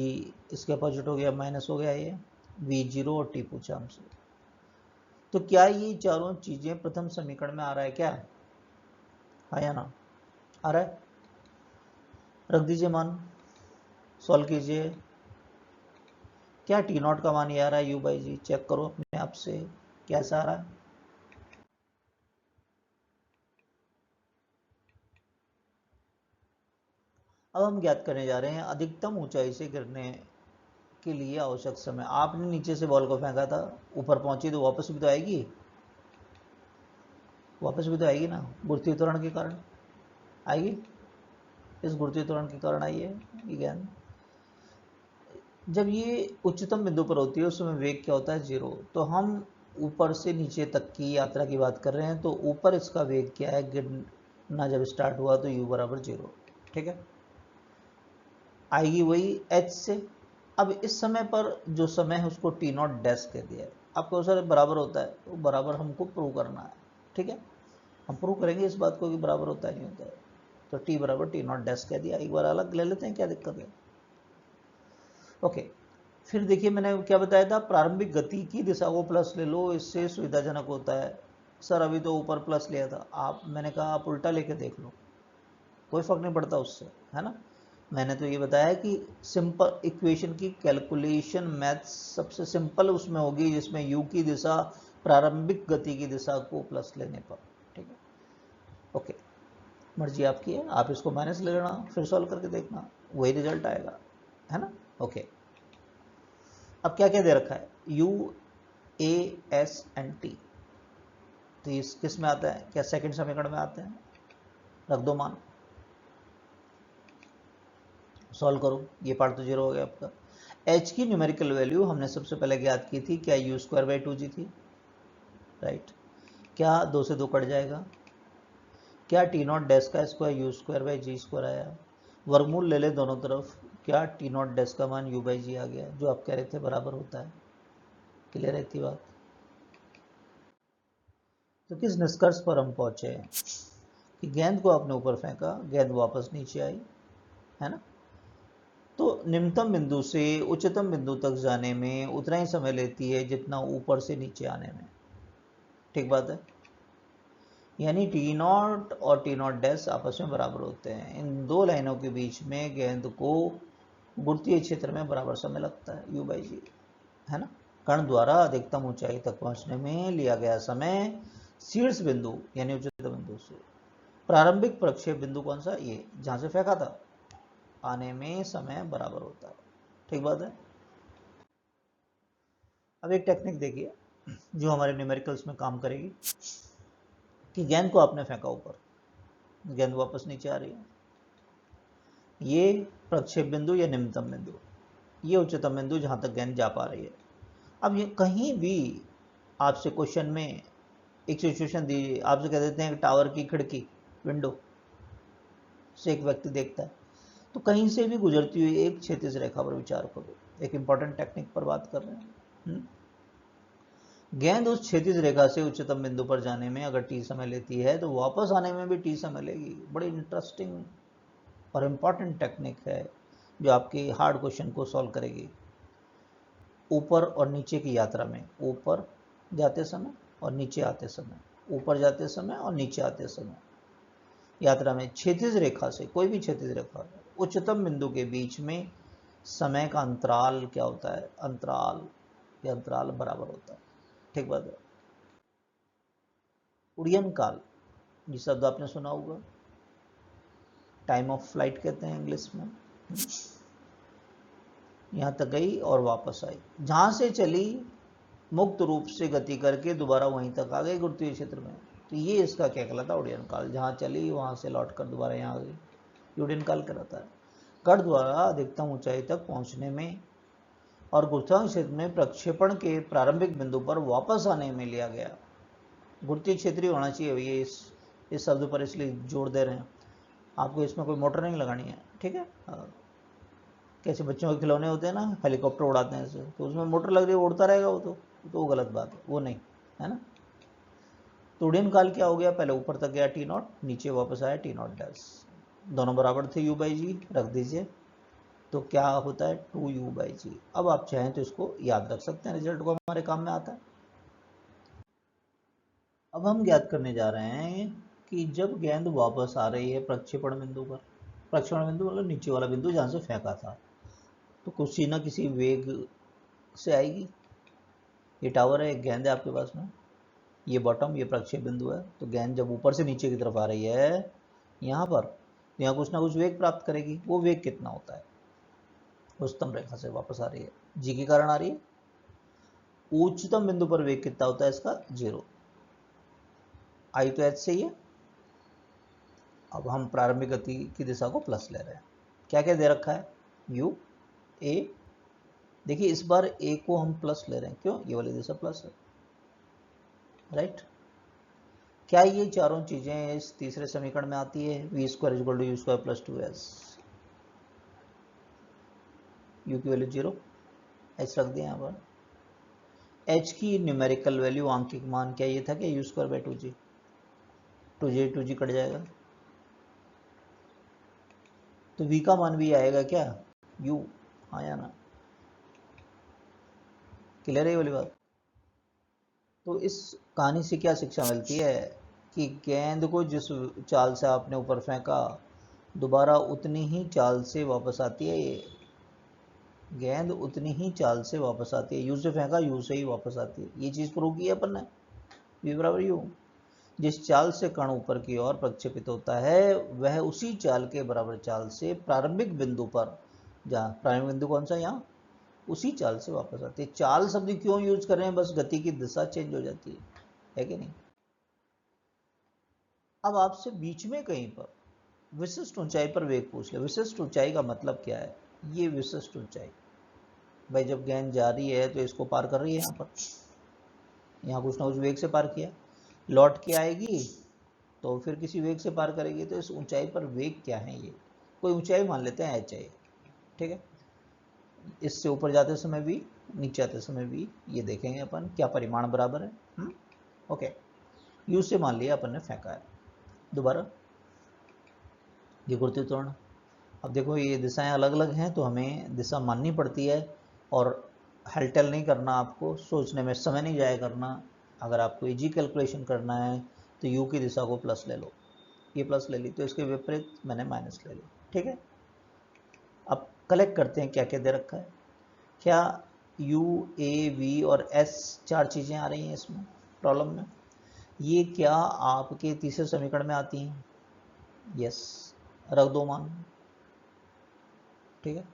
इसके अपोजिट हो गया माइनस हो गया, ये v 0 और t पूछा हमसे। तो क्या ये चारों चीजें प्रथम समीकरण में आ रहा है क्या? हाँ या ना? आ रहा है। रख दीजिए मान, सॉल्व कीजिए। क्या t0 का मान ये आ रहा है? u बाई जी, चेक करो अपने आप से कैसा आ रहा है। अब हम ज्ञात करने जा रहे हैं अधिकतम ऊंचाई से गिरने के लिए आवश्यक समय, आपने नीचे से बॉल को फेंका था, ऊपर पहुंची तो वापस भी तो आएगी, वापस भी तो आएगी ना, गुरुत्वीय त्वरण के कारण आएगी, इस गुरुत्वीय त्वरण के कारण आई है ये गेंद। जब ये उच्चतम बिंदु पर होती है उस समय वेग क्या होता है, 0। तो हम ऊपर से नीचे तक की यात्रा की बात कर रहे हैं, तो ऊपर इसका वेग क्या है, गिरना जब स्टार्ट हुआ तो u बराबर 0, ठीक है, आएगी वही h से। अब इस समय पर जो समय है उसको टी नॉट डैश कह दिया है, आपको सर बराबर होता है, तो बराबर हमको प्रूव करना है, ठीक है, हम प्रूव करेंगे इस बात को कि बराबर होता है नहीं होता है। तो t बराबर टी नॉट डैश कह दिया, एक बार अलग ले लेते हैं, क्या दिक्कत है। ओके, फिर देखिए मैंने क्या बताया था, प्रारंभिक गति की दिशा को प्लस ले लो, इससे सुविधाजनक होता है। सर अभी तो ऊपर प्लस लिया था, मैंने कहा आप उल्टा लेके देख लो, कोई फर्क नहीं पड़ता उससे, है ना। मैंने तो ये बताया कि सिंपल इक्वेशन की कैलकुलेशन मैथ्स सबसे सिंपल उसमें होगी जिसमें u की दिशा प्रारंभिक गति की दिशा को प्लस लेने पर, ठीक है। ओके, मर्जी आपकी है, आप इसको माइनस ले लेना, फिर सॉल्व करके देखना, वही रिजल्ट आएगा, है ना। ओके, अब क्या क्या दे रखा है, u a s and t, तो इस किस में आता है, क्या सेकंड समीकरण में आते हैं, रख दो मान, सॉल्व करो, ये पार्ट तो 0 हो गया आपका। h की न्यूमेरिकल वैल्यू हमने सबसे पहले ज्ञात की थी, क्या u स्क्वायर बाई 2g थी, राइट। क्या 2 से 2 कट जाएगा, क्या टी नॉट डैश का square u square by g square आया, वर्गमूल ले ले दोनों तरफ, क्या टी नॉट डैश का मान u बाई जी आ गया, जो आप कह रहे थे बराबर होता है। क्लियर है इतनी बात। तो किस निष्कर्ष पर हम पहुंचे कि गेंद को आपने ऊपर फेंका, गेंद वापस नीचे आई, है ना। तो निम्नतम बिंदु से उच्चतम बिंदु तक जाने में उतना ही समय लेती है जितना ऊपर से नीचे आने में, ठीक बात है। यानी टी नॉट और टी नॉट डैश आपस में बराबर होते हैं, इन दो लाइनों के बीच में गेंद को गुरुत्वीय क्षेत्र में बराबर समय लगता है, u बाई जी, है ना। कण द्वारा अधिकतम ऊंचाई तक पहुंचने में लिया गया समय शीर्ष बिंदु यानी उच्चतम बिंदु से प्रारंभिक प्रक्षेप बिंदु कौन सा, ये जहां से फेंका था, आने में समय बराबर होता है, ठीक बात है। अब एक टेक्निक देखिए जो हमारे न्यूमेरिकल्स में काम करेगी, कि गेंद को आपने फेंका ऊपर, गेंद वापस नीचे आ रही है, ये प्रक्षेप बिंदु या निम्नतम बिंदु, ये उच्चतम बिंदु जहां तक गेंद जा पा रही है। अब ये कहीं भी आपसे क्वेश्चन में एक सिचुएशन दी, आपसे कह देते हैं टावर की खिड़की विंडो से एक व्यक्ति देखता है, तो कहीं से भी गुजरती हुई एक क्षैतिज रेखा पर विचार करो, एक इंपॉर्टेंट टेक्निक पर बात कर रहे हैं। गेंद उस क्षैतिज रेखा से उच्चतम बिंदु पर जाने में अगर टी समय लेती है तो वापस आने में भी टी समय लेगी। बड़ी इंटरेस्टिंग और इम्पॉर्टेंट टेक्निक है जो आपके हार्ड क्वेश्चन को सॉल्व करेगी। ऊपर और नीचे की यात्रा में, ऊपर जाते समय और नीचे आते समय, ऊपर जाते समय और नीचे आते समय यात्रा में क्षैतिज रेखा से, कोई भी क्षैतिज रेखा उच्चतम बिंदु के बीच में समय का अंतराल क्या होता है, अंतराल या अंतराल बराबर होता है, ठीक बात है। उड़ियन काल, ये शब्द आपने सुना होगा, टाइम ऑफ फ्लाइट कहते हैं इंग्लिश में। यहाँ तक गई और वापस आई, जहाँ से चली मुक्त रूप से गति करके दोबारा वहीं तक आ गई गुरुत्वीय क्षेत्र में, तो ये इसका क्या कहलाता है, उड़ियन काल। जहाँ चली वहाँ से लौट कर दोबारा यहाँ आ गई, उड़ियन काल कहलाता है। कण द्वारा अधिकतम ऊंचाई तक पहुँचने में और गुरुत्वाकर्षण क्षेत्र में प्रक्षेपण के प्रारंभिक बिंदु पर वापस आने में लिया गया, गुरुत्वीय क्षेत्रीय होना चाहिए, ये इस शब्द पर इसलिए जोर दे रहे हैं, आपको इसमें कोई मोटर नहीं लगानी है, ठीक है। कैसे बच्चों के खिलौने होते हैं ना, हेलीकॉप्टर उड़ाते हैं ऐसे, तो उसमें मोटर लग रही है, उड़ता रहेगा वो, तो वो गलत बात है, वो नहीं, है ना। तो उड़ीन काल क्या हो गया, पहले ऊपर तक गया टी नॉट, नीचे वापस आया टी नॉट डैश, दोनों बराबर थे u बाई जी, रख दीजिए, तो क्या होता है 2u बाई जी। अब आप चाहें तो इसको याद रख सकते हैं, रिजल्ट को हमारे काम में आता है। अब हम ज्ञात करने जा रहे हैं कि जब गेंद वापस आ रही है प्रक्षेपण बिंदु पर, प्रक्षेपण बिंदु मतलब नीचे वाला बिंदु जहाँ से फेंका था, तो किसी ना किसी वेग से आएगी। ये टावर है, एक गेंद है आपके पास में, ये बॉटम, ये प्रक्षेप बिंदु है, तो गेंद जब ऊपर से नीचे की तरफ आ रही है यहाँ पर, तो यहाँ कुछ ना कुछ वेग प्राप्त करेगी। वो वेग कितना होता है, उच्चतम रेखा से वापस आ रही है, जी के कारण आ रही है। उच्चतम बिंदु पर वेग कितना होता है इसका? 0। आई तो एच से ही है। अब हम प्रारंभिक गति की दिशा को प्लस ले रहे हैं। क्या क्या दे रखा है? U A. देखिए इस बार ए को हम प्लस ले रहे हैं, क्यों? ये वाली दिशा प्लस है, राइट। क्या ये चारों चीजें इस तीसरे समीकरण में आती है? V square is equal to u square plus 2s। U की वैल्यू 0, एच रख दिया यहाँ पर। एच की न्यूमेरिकल वैल्यू, आंकिक मान क्या ये था कि you square by 2g, 2g cut जाएगा, तो v का मान भी आएगा क्या? u। आया ना? क्लियर है ये वाली बात? तो इस कहानी से क्या शिक्षा मिलती है कि गेंद को जिस चाल से आपने ऊपर फेंका, दोबारा उतनी ही चाल से वापस आती है। ये गेंद उतनी ही चाल से वापस आती है, यू से फेंका यू से ही वापस आती है। ये चीज़ प्रूव की है अपन ने, v बराबर यू। जिस चाल से कण ऊपर की ओर प्रक्षेपित होता है वह उसी चाल के बराबर चाल से प्रारंभिक बिंदु पर, जहाँ प्रारंभिक बिंदु कौन सा? यहाँ, उसी चाल से वापस आती है। चाल शब्द क्यों यूज कर रहे हैं? बस गति की दिशा चेंज हो जाती है कि नहीं? अब आपसे बीच में कहीं पर विशिष्ट ऊंचाई पर वेग पूछ ले। विशिष्ट ऊंचाई का मतलब क्या है? ये विशिष्ट ऊंचाई, भाई जब गेंद जा रही है तो इसको पार कर रही है, यहाँ पर, यहाँ कुछ ना कुछ वेग से पार किया, लौट के आएगी तो फिर किसी वेग से पार करेगी। तो इस ऊंचाई पर वेग क्या है? ये कोई ऊंचाई मान लेते हैं एच है, ठीक है। इससे ऊपर जाते समय भी, नीचे आते समय भी, ये देखेंगे अपन क्या परिमाण बराबर है। ओके, यू से मान लिया अपन ने फेंका है, दोबारा ये गुरुत्वीय त्वरण। अब देखो ये दिशाएं अलग अलग हैं तो हमें दिशा माननी पड़ती है, और हलचल नहीं करना, आपको सोचने में समय नहीं जाया करना। अगर आपको इजी कैलकुलेशन करना है तो यू की दिशा को प्लस ले लो, ये प्लस ले ली तो इसके विपरीत मैंने माइनस ले ली, ठीक है। अब कलेक्ट करते हैं क्या क्या दे रखा है। क्या यू ए वी और एस चार चीज़ें आ रही हैं इसमें प्रॉब्लम में? ये क्या आपके तीसरे समीकरण में आती हैं? यस, रख दो मान, ठीक है।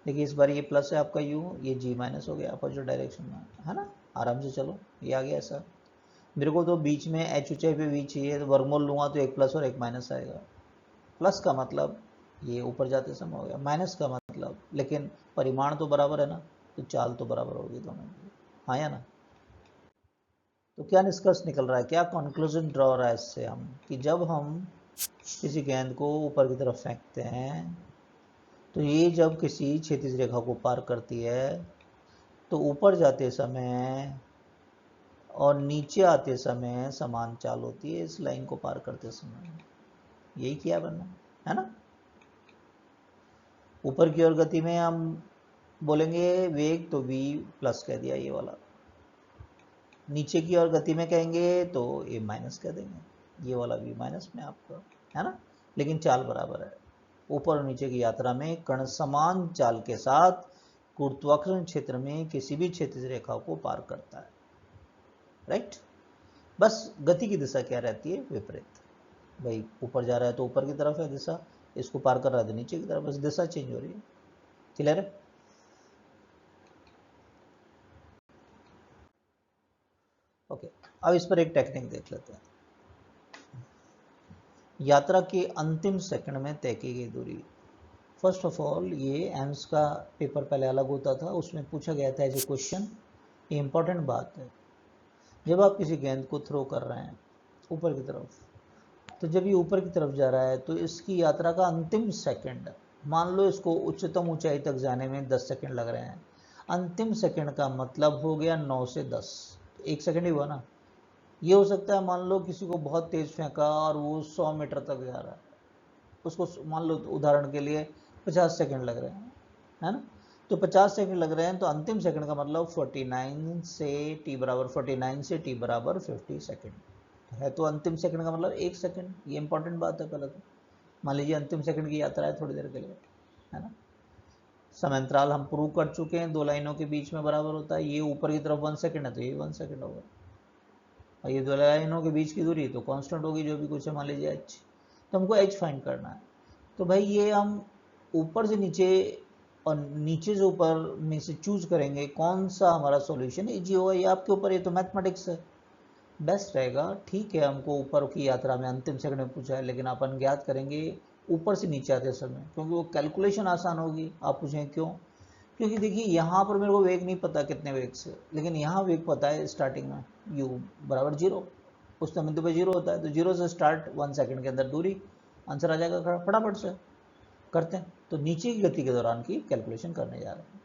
देखिए इस बार ये प्लस है आपका u, ये g माइनस हो गया अपोजिट डायरेक्शन में, है ना। आराम से चलो, ये आ गया ऐसा। मेरे को तो बीच में h ऊंचाई पे v चाहिए, तो वर्गमूल लूँगा तो एक प्लस और एक माइनस आएगा। प्लस का मतलब ये ऊपर जाते समय हो गया, माइनस का मतलब, लेकिन परिमाण तो बराबर है ना, तो चाल तो बराबर होगी दोनों की, हाँ या ना। तो क्या निष्कर्ष निकल रहा है, क्या कंक्लूजन ड्रॉ हो रहा है इससे हम, कि जब हम किसी गेंद को ऊपर की तरफ फेंकते हैं तो ये जब किसी क्षैतिज रेखा को पार करती है तो ऊपर जाते समय और नीचे आते समय समान चाल होती है, इस लाइन को पार करते समय। यही किया बनना है ना। ऊपर की ओर गति में हम बोलेंगे वेग तो v प्लस कह दिया ये वाला, नीचे की ओर गति में कहेंगे तो a माइनस कह देंगे, ये वाला v माइनस में आपका, है ना। लेकिन चाल बराबर है। ऊपर और नीचे की यात्रा में कण समान चाल के साथ गुरुत्वाकर्षण क्षेत्र में किसी भी क्षैतिज रेखा को पार करता है, राइट। बस गति की दिशा क्या रहती है? विपरीत। भाई ऊपर जा रहा है तो ऊपर की तरफ है दिशा, इसको पार कर रहा है तो नीचे की तरफ, बस दिशा चेंज हो रही है। क्लियर है? ओके, अब इस पर एक टेक्निक देख लेते हैं। यात्रा के अंतिम सेकंड में तय की गई दूरी। फर्स्ट ऑफ ऑल ये एम्स का पेपर पहले अलग होता था, उसमें पूछा गया था एज ए क्वेश्चन, ये इंपॉर्टेंट बात है। जब आप किसी गेंद को थ्रो कर रहे हैं ऊपर की तरफ, तो जब ये ऊपर की तरफ जा रहा है तो इसकी यात्रा का अंतिम सेकंड, मान लो इसको उच्चतम ऊंचाई तक जाने में 10 सेकंड लग रहे हैं, अंतिम सेकंड का मतलब हो गया 9 से 10, एक सेकंड ही हुआ ना। ये हो सकता है मान लो किसी को बहुत तेज फेंका और वो 100 मीटर तक जा रहा है, उसको मान लो उदाहरण के लिए 50 सेकंड लग रहे हैं, है ना। तो 50 सेकंड लग रहे हैं तो अंतिम सेकंड का मतलब 49 से t बराबर 49 से t बराबर 50 सेकंड है। तो अंतिम सेकंड का मतलब 1 सेकंड, ये इंपॉर्टेंट बात है। पहले तो मान लीजिए अंतिम सेकंड की यात्रा है थोड़ी देर के लिए, है ना। समयंतराल हम प्रूव कर चुके हैं, दो लाइनों के बीच में बराबर होता है। ये ऊपर की तरफ 1 सेकंड है तो ये 1 सेकंड होगा, और ये दो लाइनों के बीच की दूरी तो कांस्टेंट होगी जो भी कुछ है, मान लीजिए h। तो हमको h फाइंड करना है। तो भाई ये हम ऊपर से नीचे और नीचे से ऊपर में से चूज करेंगे कौन सा हमारा सॉल्यूशन इजी होगा, ये आपके ऊपर, ये तो मैथमेटिक्स है, बेस्ट रहेगा। ठीक है, हमको ऊपर की यात्रा में अंतिम सेकंड में पूछा है, लेकिन अपन ज्ञात करेंगे ऊपर से नीचे आते समय, क्योंकि वो कैलकुलेशन आसान होगी। आप पूछें क्यों? क्योंकि देखिए यहाँ पर मेरे को वेग नहीं पता कितने वेग से, लेकिन यहाँ वेग पता है स्टार्टिंग में u बराबर 0, उस बिंदु पे 0 होता है, तो 0 से स्टार्ट 1 सेकंड के अंदर दूरी, आंसर आ जाएगा फटाफट से। करते हैं, तो नीचे की गति के दौरान की कैलकुलेशन करने जा रहे हैं।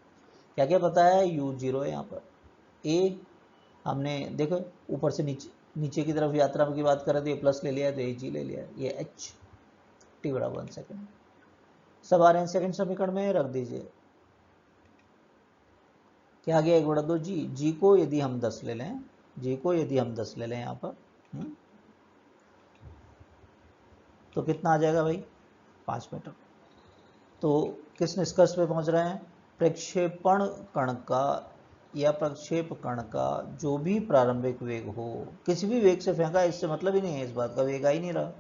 क्या क्या पता है? u 0 है यहाँ पर, a हमने देखो ऊपर से नीचे की तरफ यात्रा की बात करें तो ये प्लस ले लिया है, तो ये जी ले लिया है, ये h t बराबर 1 सेकंड, सब आ रहे हैं सेकंड समीकरण में, रख दीजिए। क्या आ गया? 1/2 जी। जी को यदि हम 10 ले लें, जी को यदि हम 10 ले लें यहाँ पर, तो कितना आ जाएगा भाई? 5 मीटर। तो किस निष्कर्ष पे पहुंच रहे हैं? प्रक्षेपण कण का या प्रक्षेप कण का जो भी प्रारंभिक वेग हो, किसी भी वेग से फेंका, इससे मतलब ही नहीं है, इस बात का वेग आ ही नहीं रहा,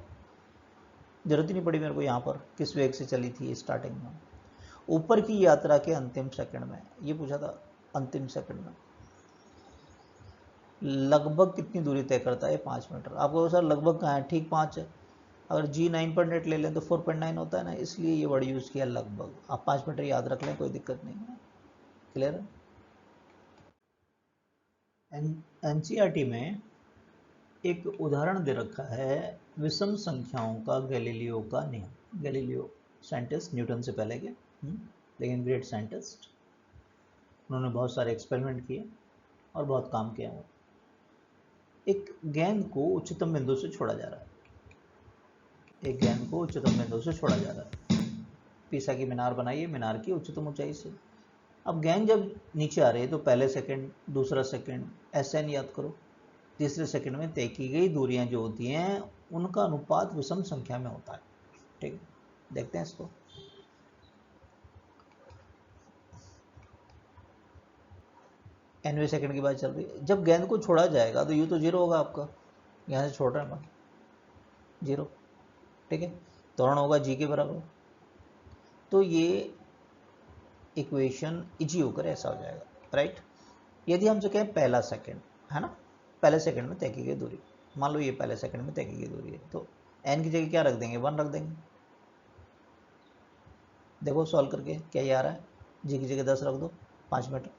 जरूरत ही नहीं पड़ी मेरे को यहाँ पर किस वेग से चली थी स्टार्टिंग में। ऊपर की यात्रा के अंतिम सेकंड में, ये पूछा था, अंतिम सेकंड में लगभग कितनी दूरी तय करता है? 5 मीटर। आपको सर लगभग कहाँ है? ठीक 5 है। अगर जी 9.8 ले लें तो 4.9 होता है ना, इसलिए ये वर्ड यूज़ किया लगभग। आप 5 मीटर याद रख लें, कोई दिक्कत नहीं है। क्लियर है? एनसीईआरटी में एक उदाहरण दे रखा है विषम संख्याओं का, गैलीलियो का नियम। गैलीलियो साइंटिस्ट, न्यूटन से पहले के, लेकिन ग्रेट साइंटिस्ट, उन्होंने बहुत सारे एक्सपेरिमेंट किए और बहुत काम किया है। एक गेंद को उच्चतम बिंदु से छोड़ा जा रहा है, एक गेंद को उच्चतम बिंदु से छोड़ा जा रहा है। पीसा की मीनार बनाइए, मीनार की उच्चतम ऊंचाई से। अब गेंद जब नीचे आ रही है तो पहले सेकंड, दूसरा सेकंड, SN याद करो, तीसरे सेकंड में तय की गई दूरियां जो होती हैं उनका अनुपात विषम संख्या में होता है। ठीक, देखते हैं इसको। nवें सेकंड की बात चल रही है। जब गेंद को छोड़ा जाएगा तो यू तो 0 होगा आपका, यहाँ से छोड़ रहे हैं 0, ठीक है, त्वरण होगा जी के बराबर। तो ये इक्वेशन इजी होकर ऐसा हो जाएगा, राइट। यदि हमसे कहें पहला सेकंड है ना, पहले सेकंड में तय की गई दूरी, मान लो ये पहले सेकंड में तय की गई दूरी है, तो n की जगह क्या रख देंगे? 1 रख देंगे। देखो सॉल्व करके क्या ये आ रहा है, जी की जगह 10 रख दो, 5 मीटर।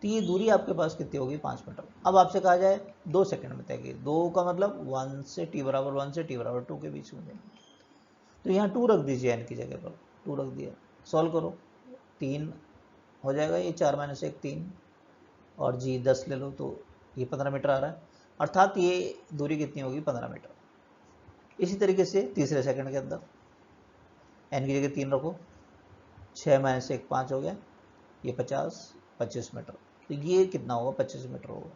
तो ये दूरी आपके पास कितनी होगी? 5 मीटर। अब आपसे कहा जाए 2 सेकंड में तय की, 2 का मतलब 1 से t बराबर 1 से t बराबर 2 के बीच में देंगे, तो यहाँ 2 रख दीजिए n की जगह पर, 2 रख दिया। सॉल्व करो, 3 हो जाएगा, ये 4 - 1 3, और जी 10 ले लो तो ये 15 मीटर आ रहा है, अर्थात ये दूरी कितनी होगी? 15 मीटर। इसी तरीके से तीसरे सेकंड के अंदर n की जगह 3 रखो, 6 - 1 5 हो गया, ये 25 मीटर, तो ये कितना होगा? 25 मीटर होगा।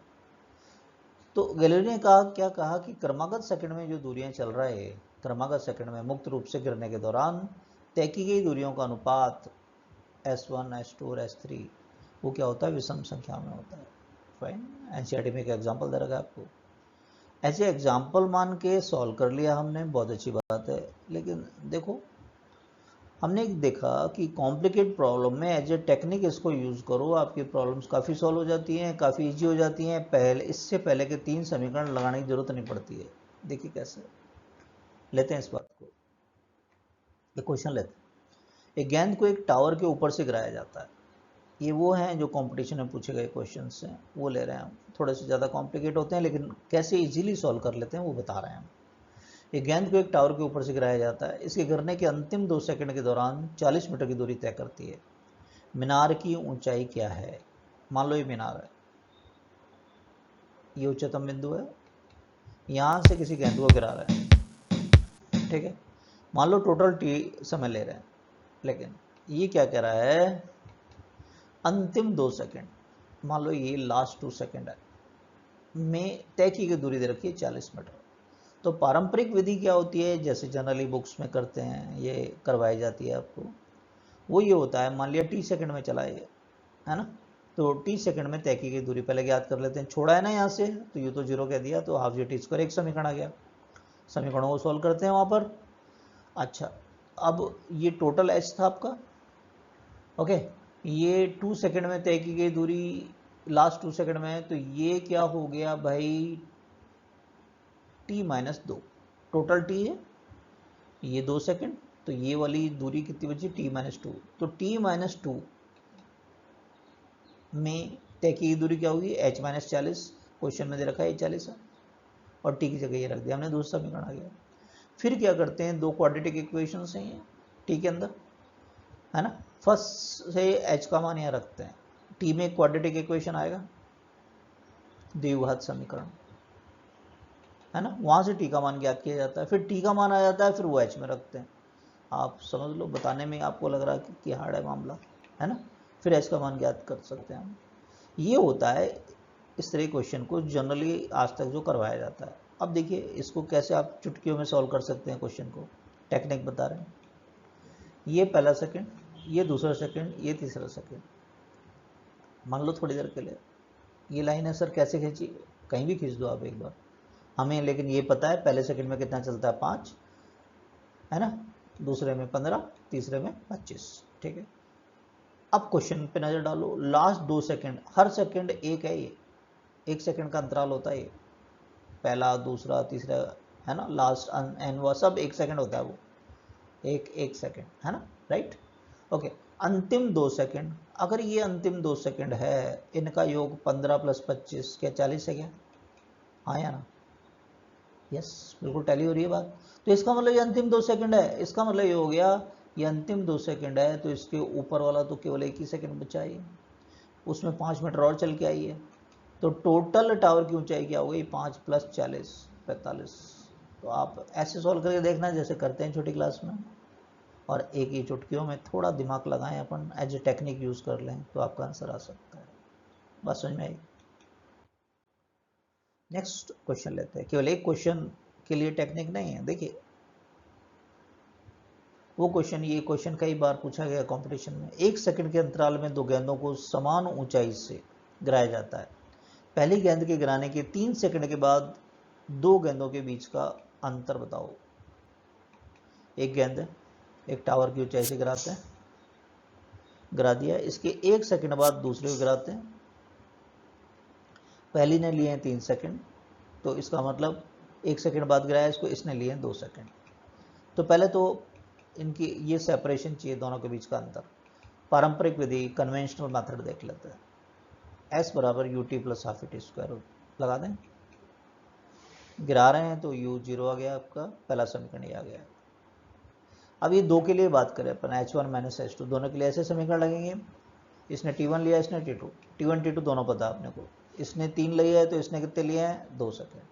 तो गैलीलियो ने क्या कहा कि क्रमागत सेकंड में जो दूरियां चल रहा है, क्रमागत सेकंड में मुक्त रूप से गिरने के दौरान तय की गई दूरियों का अनुपात S1 S2 और S3 वो क्या होता है? विषम संख्या में होता है। फाइन, एनसीईआरटी में एक एग्जाम्पल दे रखा है आपको, ऐसे एग्जाम्पल मान के सॉल्व कर लिया हमने, बहुत अच्छी बात है। लेकिन देखो हमने देखा कि कॉम्प्लिकेट प्रॉब्लम में एज ए टेक्निक इसको यूज़ करो, आपकी प्रॉब्लम्स काफ़ी सॉल्व हो जाती हैं, काफ़ी इजी हो जाती हैं। इससे पहले के 3 समीकरण लगाने की जरूरत नहीं पड़ती है। देखिए कैसे लेते हैं इस बात को, एक क्वेश्चन लेते हैं। एक गेंद को एक टावर के ऊपर से गिराया जाता है, ये वो हैं जो कंपटीशन में पूछे गए क्वेश्चन हैं, वो ले रहे हैं हम। थोड़े से ज़्यादा कॉम्प्लिकेट होते हैं, लेकिन कैसे इजीली सॉल्व कर लेते हैं वो बता रहे हैं हम। एक गेंद को एक टावर के ऊपर से गिराया जाता है, इसके गिरने के अंतिम 2 सेकंड के दौरान 40 मीटर की दूरी तय करती है। मीनार की ऊंचाई क्या है? मान लो ये मीनार है, ये उच्चतम बिंदु है, यहाँ से किसी गेंद को गिरा रहे हैं, ठीक है। मान लो टोटल t समय ले रहे हैं, लेकिन ये क्या कह रहा है? अंतिम 2 सेकंड, मान लो ये लास्ट 2 सेकंड है, में तय की गई दूरी दे रखी है 40 मीटर। तो पारंपरिक विधि क्या होती है, जैसे जनरली बुक्स में करते हैं, ये करवाई जाती है आपको, वो ये होता है, मान लिया t सेकंड में चला है ना, तो t सेकंड में तय की गई दूरी पहले याद कर लेते हैं। छोड़ा है ना यहाँ से, तो ये तो 0 कह दिया, तो हाफ g² एक समीकरण आ गया। समीकरणों को सॉल्व करते हैं वहाँ पर। अच्छा, अब ये टोटल h था आपका, ओके, ये 2 सेकंड में तय की गई दूरी लास्ट 2 सेकंड में है, तो ये क्या हो गया भाई t-2। टोटल t है ये 2 सेकंड, तो ये वाली दूरी कितनी बची t-2। तो t-2 में तय की दूरी क्या होगी h-40। क्वेश्चन में दे रखा है 40 है और t की जगह ये रख दिया हमने, दूसरा समीकरण आ गया। फिर क्या करते हैं, दो क्वाड्रेटिक इक्वेशन हैं ये t के अंदर, है ना। फर्स्ट से h का मान यहाँ रखते हैं, t में क्वाड्रेटिक इक्वेशन आएगा द्विघात समीकरण, है ना। वहाँ से t का मान ज्ञात किया जाता है, फिर t का मान आ जाता है, फिर वो h में रखते हैं। आप समझ लो, बताने में आपको लग रहा है कि हार्ड है मामला, है ना। फिर h का मान ज्ञात कर सकते हैं हम। ये होता है इस तरह क्वेश्चन को जनरली आज तक जो करवाया जाता है। अब देखिए इसको कैसे आप चुटकियों में सॉल्व कर सकते हैं क्वेश्चन को, टेक्निक बता रहे हैं। ये पहला सेकंड, ये दूसरा सेकंड, ये तीसरा सेकंड, मान लो थोड़ी देर के लिए ये लाइन है सर कैसे खींची, कहीं भी खींच दो आप एक बार, हमें लेकिन ये पता है पहले सेकंड में कितना चलता है 5, है ना, दूसरे में 15, तीसरे में 25, ठीक है। अब क्वेश्चन पे नजर डालो, लास्ट 2 सेकंड, हर सेकंड एक है, ये 1 सेकंड का अंतराल होता है, ये पहला दूसरा तीसरा, है ना, लास्ट एंड वो सब 1 सेकंड होता है, वो एक सेकंड, है ना, राइट। ओके, अंतिम 2 सेकंड, अगर ये अंतिम 2 सेकंड है, इनका योग 15 + 25 क्या 40 है क्या, हाँ या ना, यस, बिल्कुल टैली हो रही है बात। तो इसका मतलब ये अंतिम 2 सेकंड है, इसका मतलब ये हो गया ये अंतिम 2 सेकंड है, तो इसके ऊपर वाला तो केवल 1 ही सेकंड बचा है, उसमें 5 मीटर और चल के आई है, तो टोटल टावर की ऊंचाई क्या हो गई 5 + 40 45। तो आप ऐसे सॉल्व करके देखना जैसे करते हैं छोटी क्लास में, और एक ही चुटकियों में थोड़ा दिमाग लगाएं अपन, एज ए टेक्निक यूज़ कर लें तो आपका आंसर आ सकता है। बात समझ में आई। नेक्स्ट क्वेश्चन लेते हैं, केवल एक क्वेश्चन के लिए टेक्निक नहीं है। देखिए वो क्वेश्चन, ये क्वेश्चन कई बार पूछा गया कंपटीशन में। 1 सेकंड के अंतराल में दो गेंदों को समान ऊंचाई से गिराया जाता है, पहली गेंद के गिराने के 3 सेकंड के बाद दो गेंदों के बीच का अंतर बताओ। एक गेंद है, एक टावर की ऊंचाई से गिराते हैं, गिरा दिया, इसके 1 सेकंड बाद दूसरे को गिराते हैं, पहली ने लिए हैं 3 सेकंड, तो इसका मतलब 1 सेकंड बाद गिराया इसको, इसने लिए हैं 2 सेकंड। तो पहले तो इनकी ये सेपरेशन चाहिए, दोनों के बीच का अंतर। पारंपरिक विधि कन्वेंशनल मेथड देख लेते हैं, S = ut + ½ लगा दें, गिरा रहे हैं तो u 0 आ गया, आपका पहला समीकरण ये आ गया। अब ये दो के लिए बात करें अपन, h1 - h2, दोनों के लिए ऐसे समीकरण लगेंगे, इसने t1 लिया, इसने t2, t1 t2 दोनों पता है अपने को, इसने 3 लिया है तो इसने कितने लिए हैं 2 सेकंड,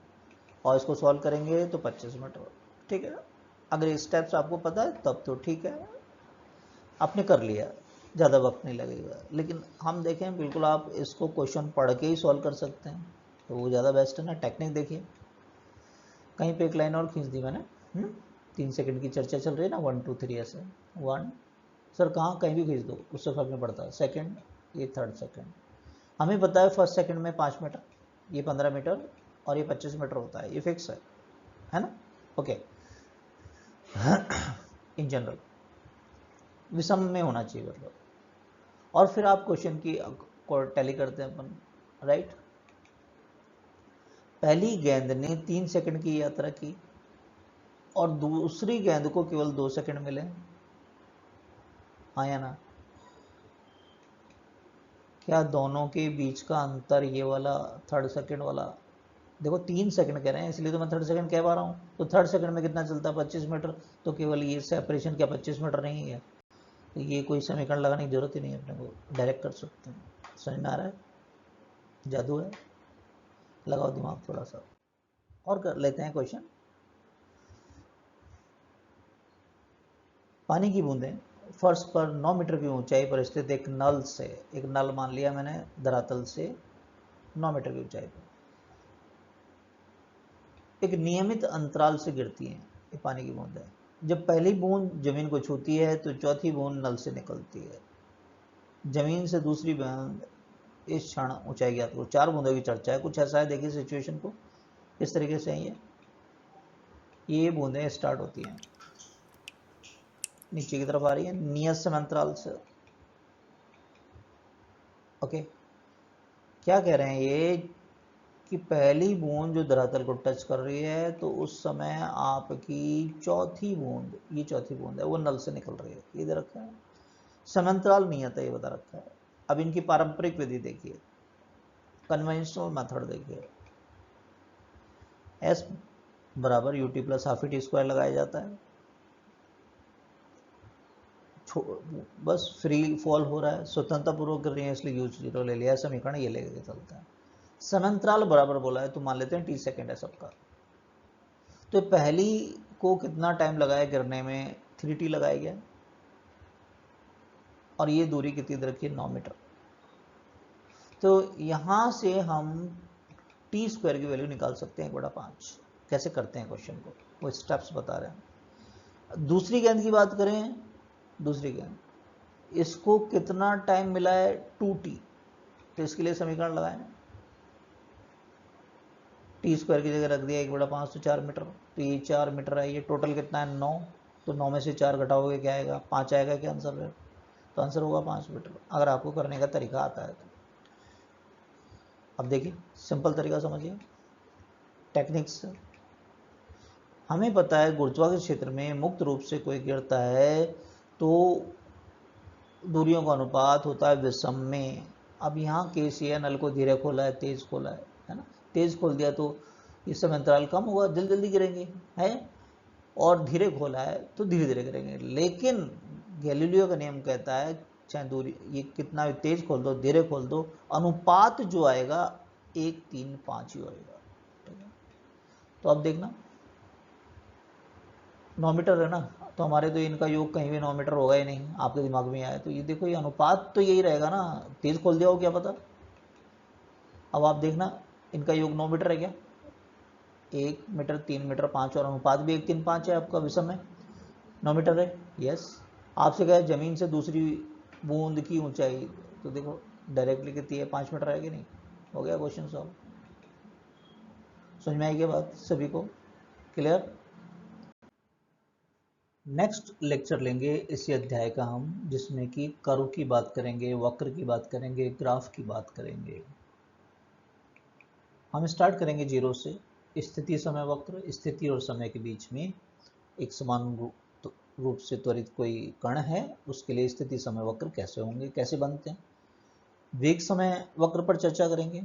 और इसको सॉल्व करेंगे तो 25 मीटर, ठीक है। अगर ये स्टेप्स आपको पता है तब तो ठीक है, आपने कर लिया, ज़्यादा वक्त नहीं लगेगा। लेकिन हम देखें बिल्कुल आप इसको क्वेश्चन पढ़ के ही सॉल्व कर सकते हैं, तो वो ज़्यादा बेस्ट है ना। टेक्निक देखिए, कहीं पे एक लाइन और खींच दी मैंने, 3 सेकंड की चर्चा चल रही है ना, 1 2 3 ऐसे, 1 सर कहाँ, कहीं भी खींच दो उससे फर्क नहीं पड़ता, सेकंड, ये थर्ड सेकंड, हमें पता है फर्स्ट सेकंड में 5 मीटर, ये 15 मीटर और ये 25 मीटर होता है, ये फिक्स है ना। ओके, इन जनरल विषम में होना चाहिए मतलब। और फिर आप क्वेश्चन की को टैली करते हैं अपन, राइट। पहली गेंद ने 3 सेकंड की यात्रा की और दूसरी गेंद को केवल 2 सेकंड मिले, हाँ या ना। क्या दोनों के बीच का अंतर ये वाला थर्ड सेकंड वाला, देखो 3 सेकंड कह रहे हैं इसलिए तो मैं थर्ड सेकंड कह पा रहा हूँ, तो थर्ड सेकंड में कितना चलता है 25 मीटर, तो केवल ये सेपरेशन क्या 25 मीटर नहीं है, तो ये कोई समीकरण लगाने की जरूरत ही नहीं है, अपने को डायरेक्ट कर सकते हैं। समझ में आ रहा है, जादू है, लगाओ दिमाग थोड़ा सा। और कर लेते हैं क्वेश्चन। पानी की बूंदें फर्श पर 9 मीटर की ऊंचाई पर स्थित एक नल से, एक नल मान लिया मैंने धरातल से 9 मीटर की ऊंचाई पर, एक नियमित अंतराल से गिरती हैं ये पानी की बूंदें। जब पहली बूंद जमीन को छूती है तो चौथी बूंद नल से निकलती है, जमीन से दूसरी बूंद इस क्षण ऊंचाई ज्ञात करो। 4 बूंदों की चर्चा है, कुछ ऐसा है, देखिए सिचुएशन को इस तरीके से है, ये बूंदें स्टार्ट होती हैं नीचे की तरफ आ रही है नियत समय अंतराल से, ओके, क्या कह रहे हैं ये कि पहली बूंद जो धरातल को टच कर रही है तो उस समय आपकी चौथी बूंद, ये चौथी बूंद है, वो नल से निकल रही है, ये दे रखा है। समांतराल नहीं आता, ये बता रखा है। अब इनकी पारंपरिक विधि देखिए, कन्वेंशनल मेथड देखिए, एस बराबर you t plus half T square लगाया जाता है, बस फ्री फॉल हो रहा है, स्वतंत्रता पूर्वक कर रही है इसलिए यू जीरो ले लिया, समीकरण ये लेके चलता है। समांतराल बराबर बोला है तो मान लेते हैं टी सेकेंड है सबका, तो पहली को कितना टाइम लगाया गिरने में, 3t लगाया गया, और ये दूरी कितनी दे रखी है, 9 मीटर। तो यहां से हम टी स्क्वायर की वैल्यू निकाल सकते हैं 1/5। कैसे करते हैं क्वेश्चन को, वो स्टेप्स बता रहे हैं। दूसरी गेंद की बात करें, दूसरी गेंद, इसको कितना टाइम मिला है, 2t, तो इसके लिए समीकरण लगाएं, टी स्क्वायर की जगह रख दिया 1/5 तो 4 मीटर, तो ये 4 मीटर है, ये टोटल कितना है 9, तो 9 में से 4 घटाओगे क्या आएगा, 5 आएगा क्या आंसर है, तो आंसर होगा 5 मीटर, अगर आपको करने का तरीका आता है तो। अब देखिए सिंपल तरीका समझिए, टेक्निक्स। हमें पता है गुरुत्वाकर्षण क्षेत्र में मुक्त रूप से कोई गिरता है तो दूरियों का अनुपात होता है विषम में। अब यहाँ केस ये नल को धीरे खोला है, तेज खोला है ना, तेज खोल दिया तो इस समय अंतराल कम होगा, जल्दी जल्दी गिरेंगे है, और धीरे खोला है तो धीरे धीरे गिरेंगे। लेकिन गैलीलियो का नियम कहता है चाहे दूरी ये कितना भी तेज खोल दो धीरे खोल दो, अनुपात जो आएगा 1, 3, 5 ही होगा। तो अब देखना 9 मीटर है ना, तो हमारे तो इनका योग कहीं भी 9 मीटर होगा ही नहीं, आपके दिमाग में आया तो ये देखो, ये अनुपात तो यही रहेगा ना, तेज खोल दिया हो क्या पता। अब आप देखना इनका योग 9 मीटर है क्या, 1 मीटर, 3 मीटर, 5, और अनुपात भी 1, 3, 5 है आपका विषम है, 9 मीटर है। यस, आपसे कहे जमीन से दूसरी बूंद की ऊंचाई, तो देखो डायरेक्टली कितनी है, 5 मीटर है कि नहीं, हो गया क्वेश्चन सॉल्व। समझ में आई क्या बात सभी को, क्लियर। नेक्स्ट लेक्चर लेंगे इसी अध्याय का हम, जिसमें कि कर्व की बात करेंगे, वक्र की बात करेंगे, ग्राफ की बात करेंगे। हम स्टार्ट करेंगे जीरो से, स्थिति समय वक्र, स्थिति और समय के बीच में एक समान रूप से त्वरित कोई कण है, उसके लिए स्थिति समय वक्र कैसे होंगे, कैसे बनते हैं। वेग समय वक्र पर चर्चा करेंगे,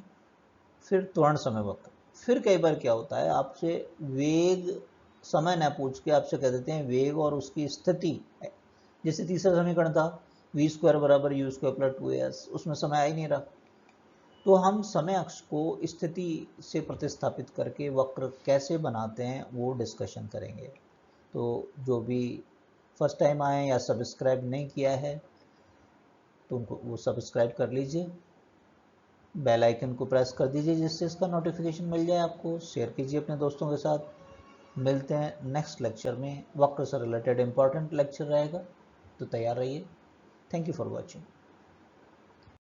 फिर त्वरण समय वक्र। फिर कई बार क्या होता है, आपसे वेग समय न पूछ के आपसे कह देते हैं वेग और उसकी स्थिति, जैसे तीसरा समीकरण था v स्क्वायर बराबर यू स्क्वायर प्लस 2s, उसमें समय आ ही नहीं रहा, तो हम समय अक्ष को स्थिति से प्रतिस्थापित करके वक्र कैसे बनाते हैं वो डिस्कशन करेंगे। तो जो भी फर्स्ट टाइम आए या सब्सक्राइब नहीं किया है तो उनको वो सब्सक्राइब कर लीजिए, बेल आइकन को प्रेस कर दीजिए जिससे इसका नोटिफिकेशन मिल जाए आपको, शेयर कीजिए अपने दोस्तों के साथ। मिलते हैं नेक्स्ट लेक्चर में, वक्र से रिलेटेड इंपॉर्टेंट लेक्चर रहेगा, तो तैयार रहिए। Thank you for watching.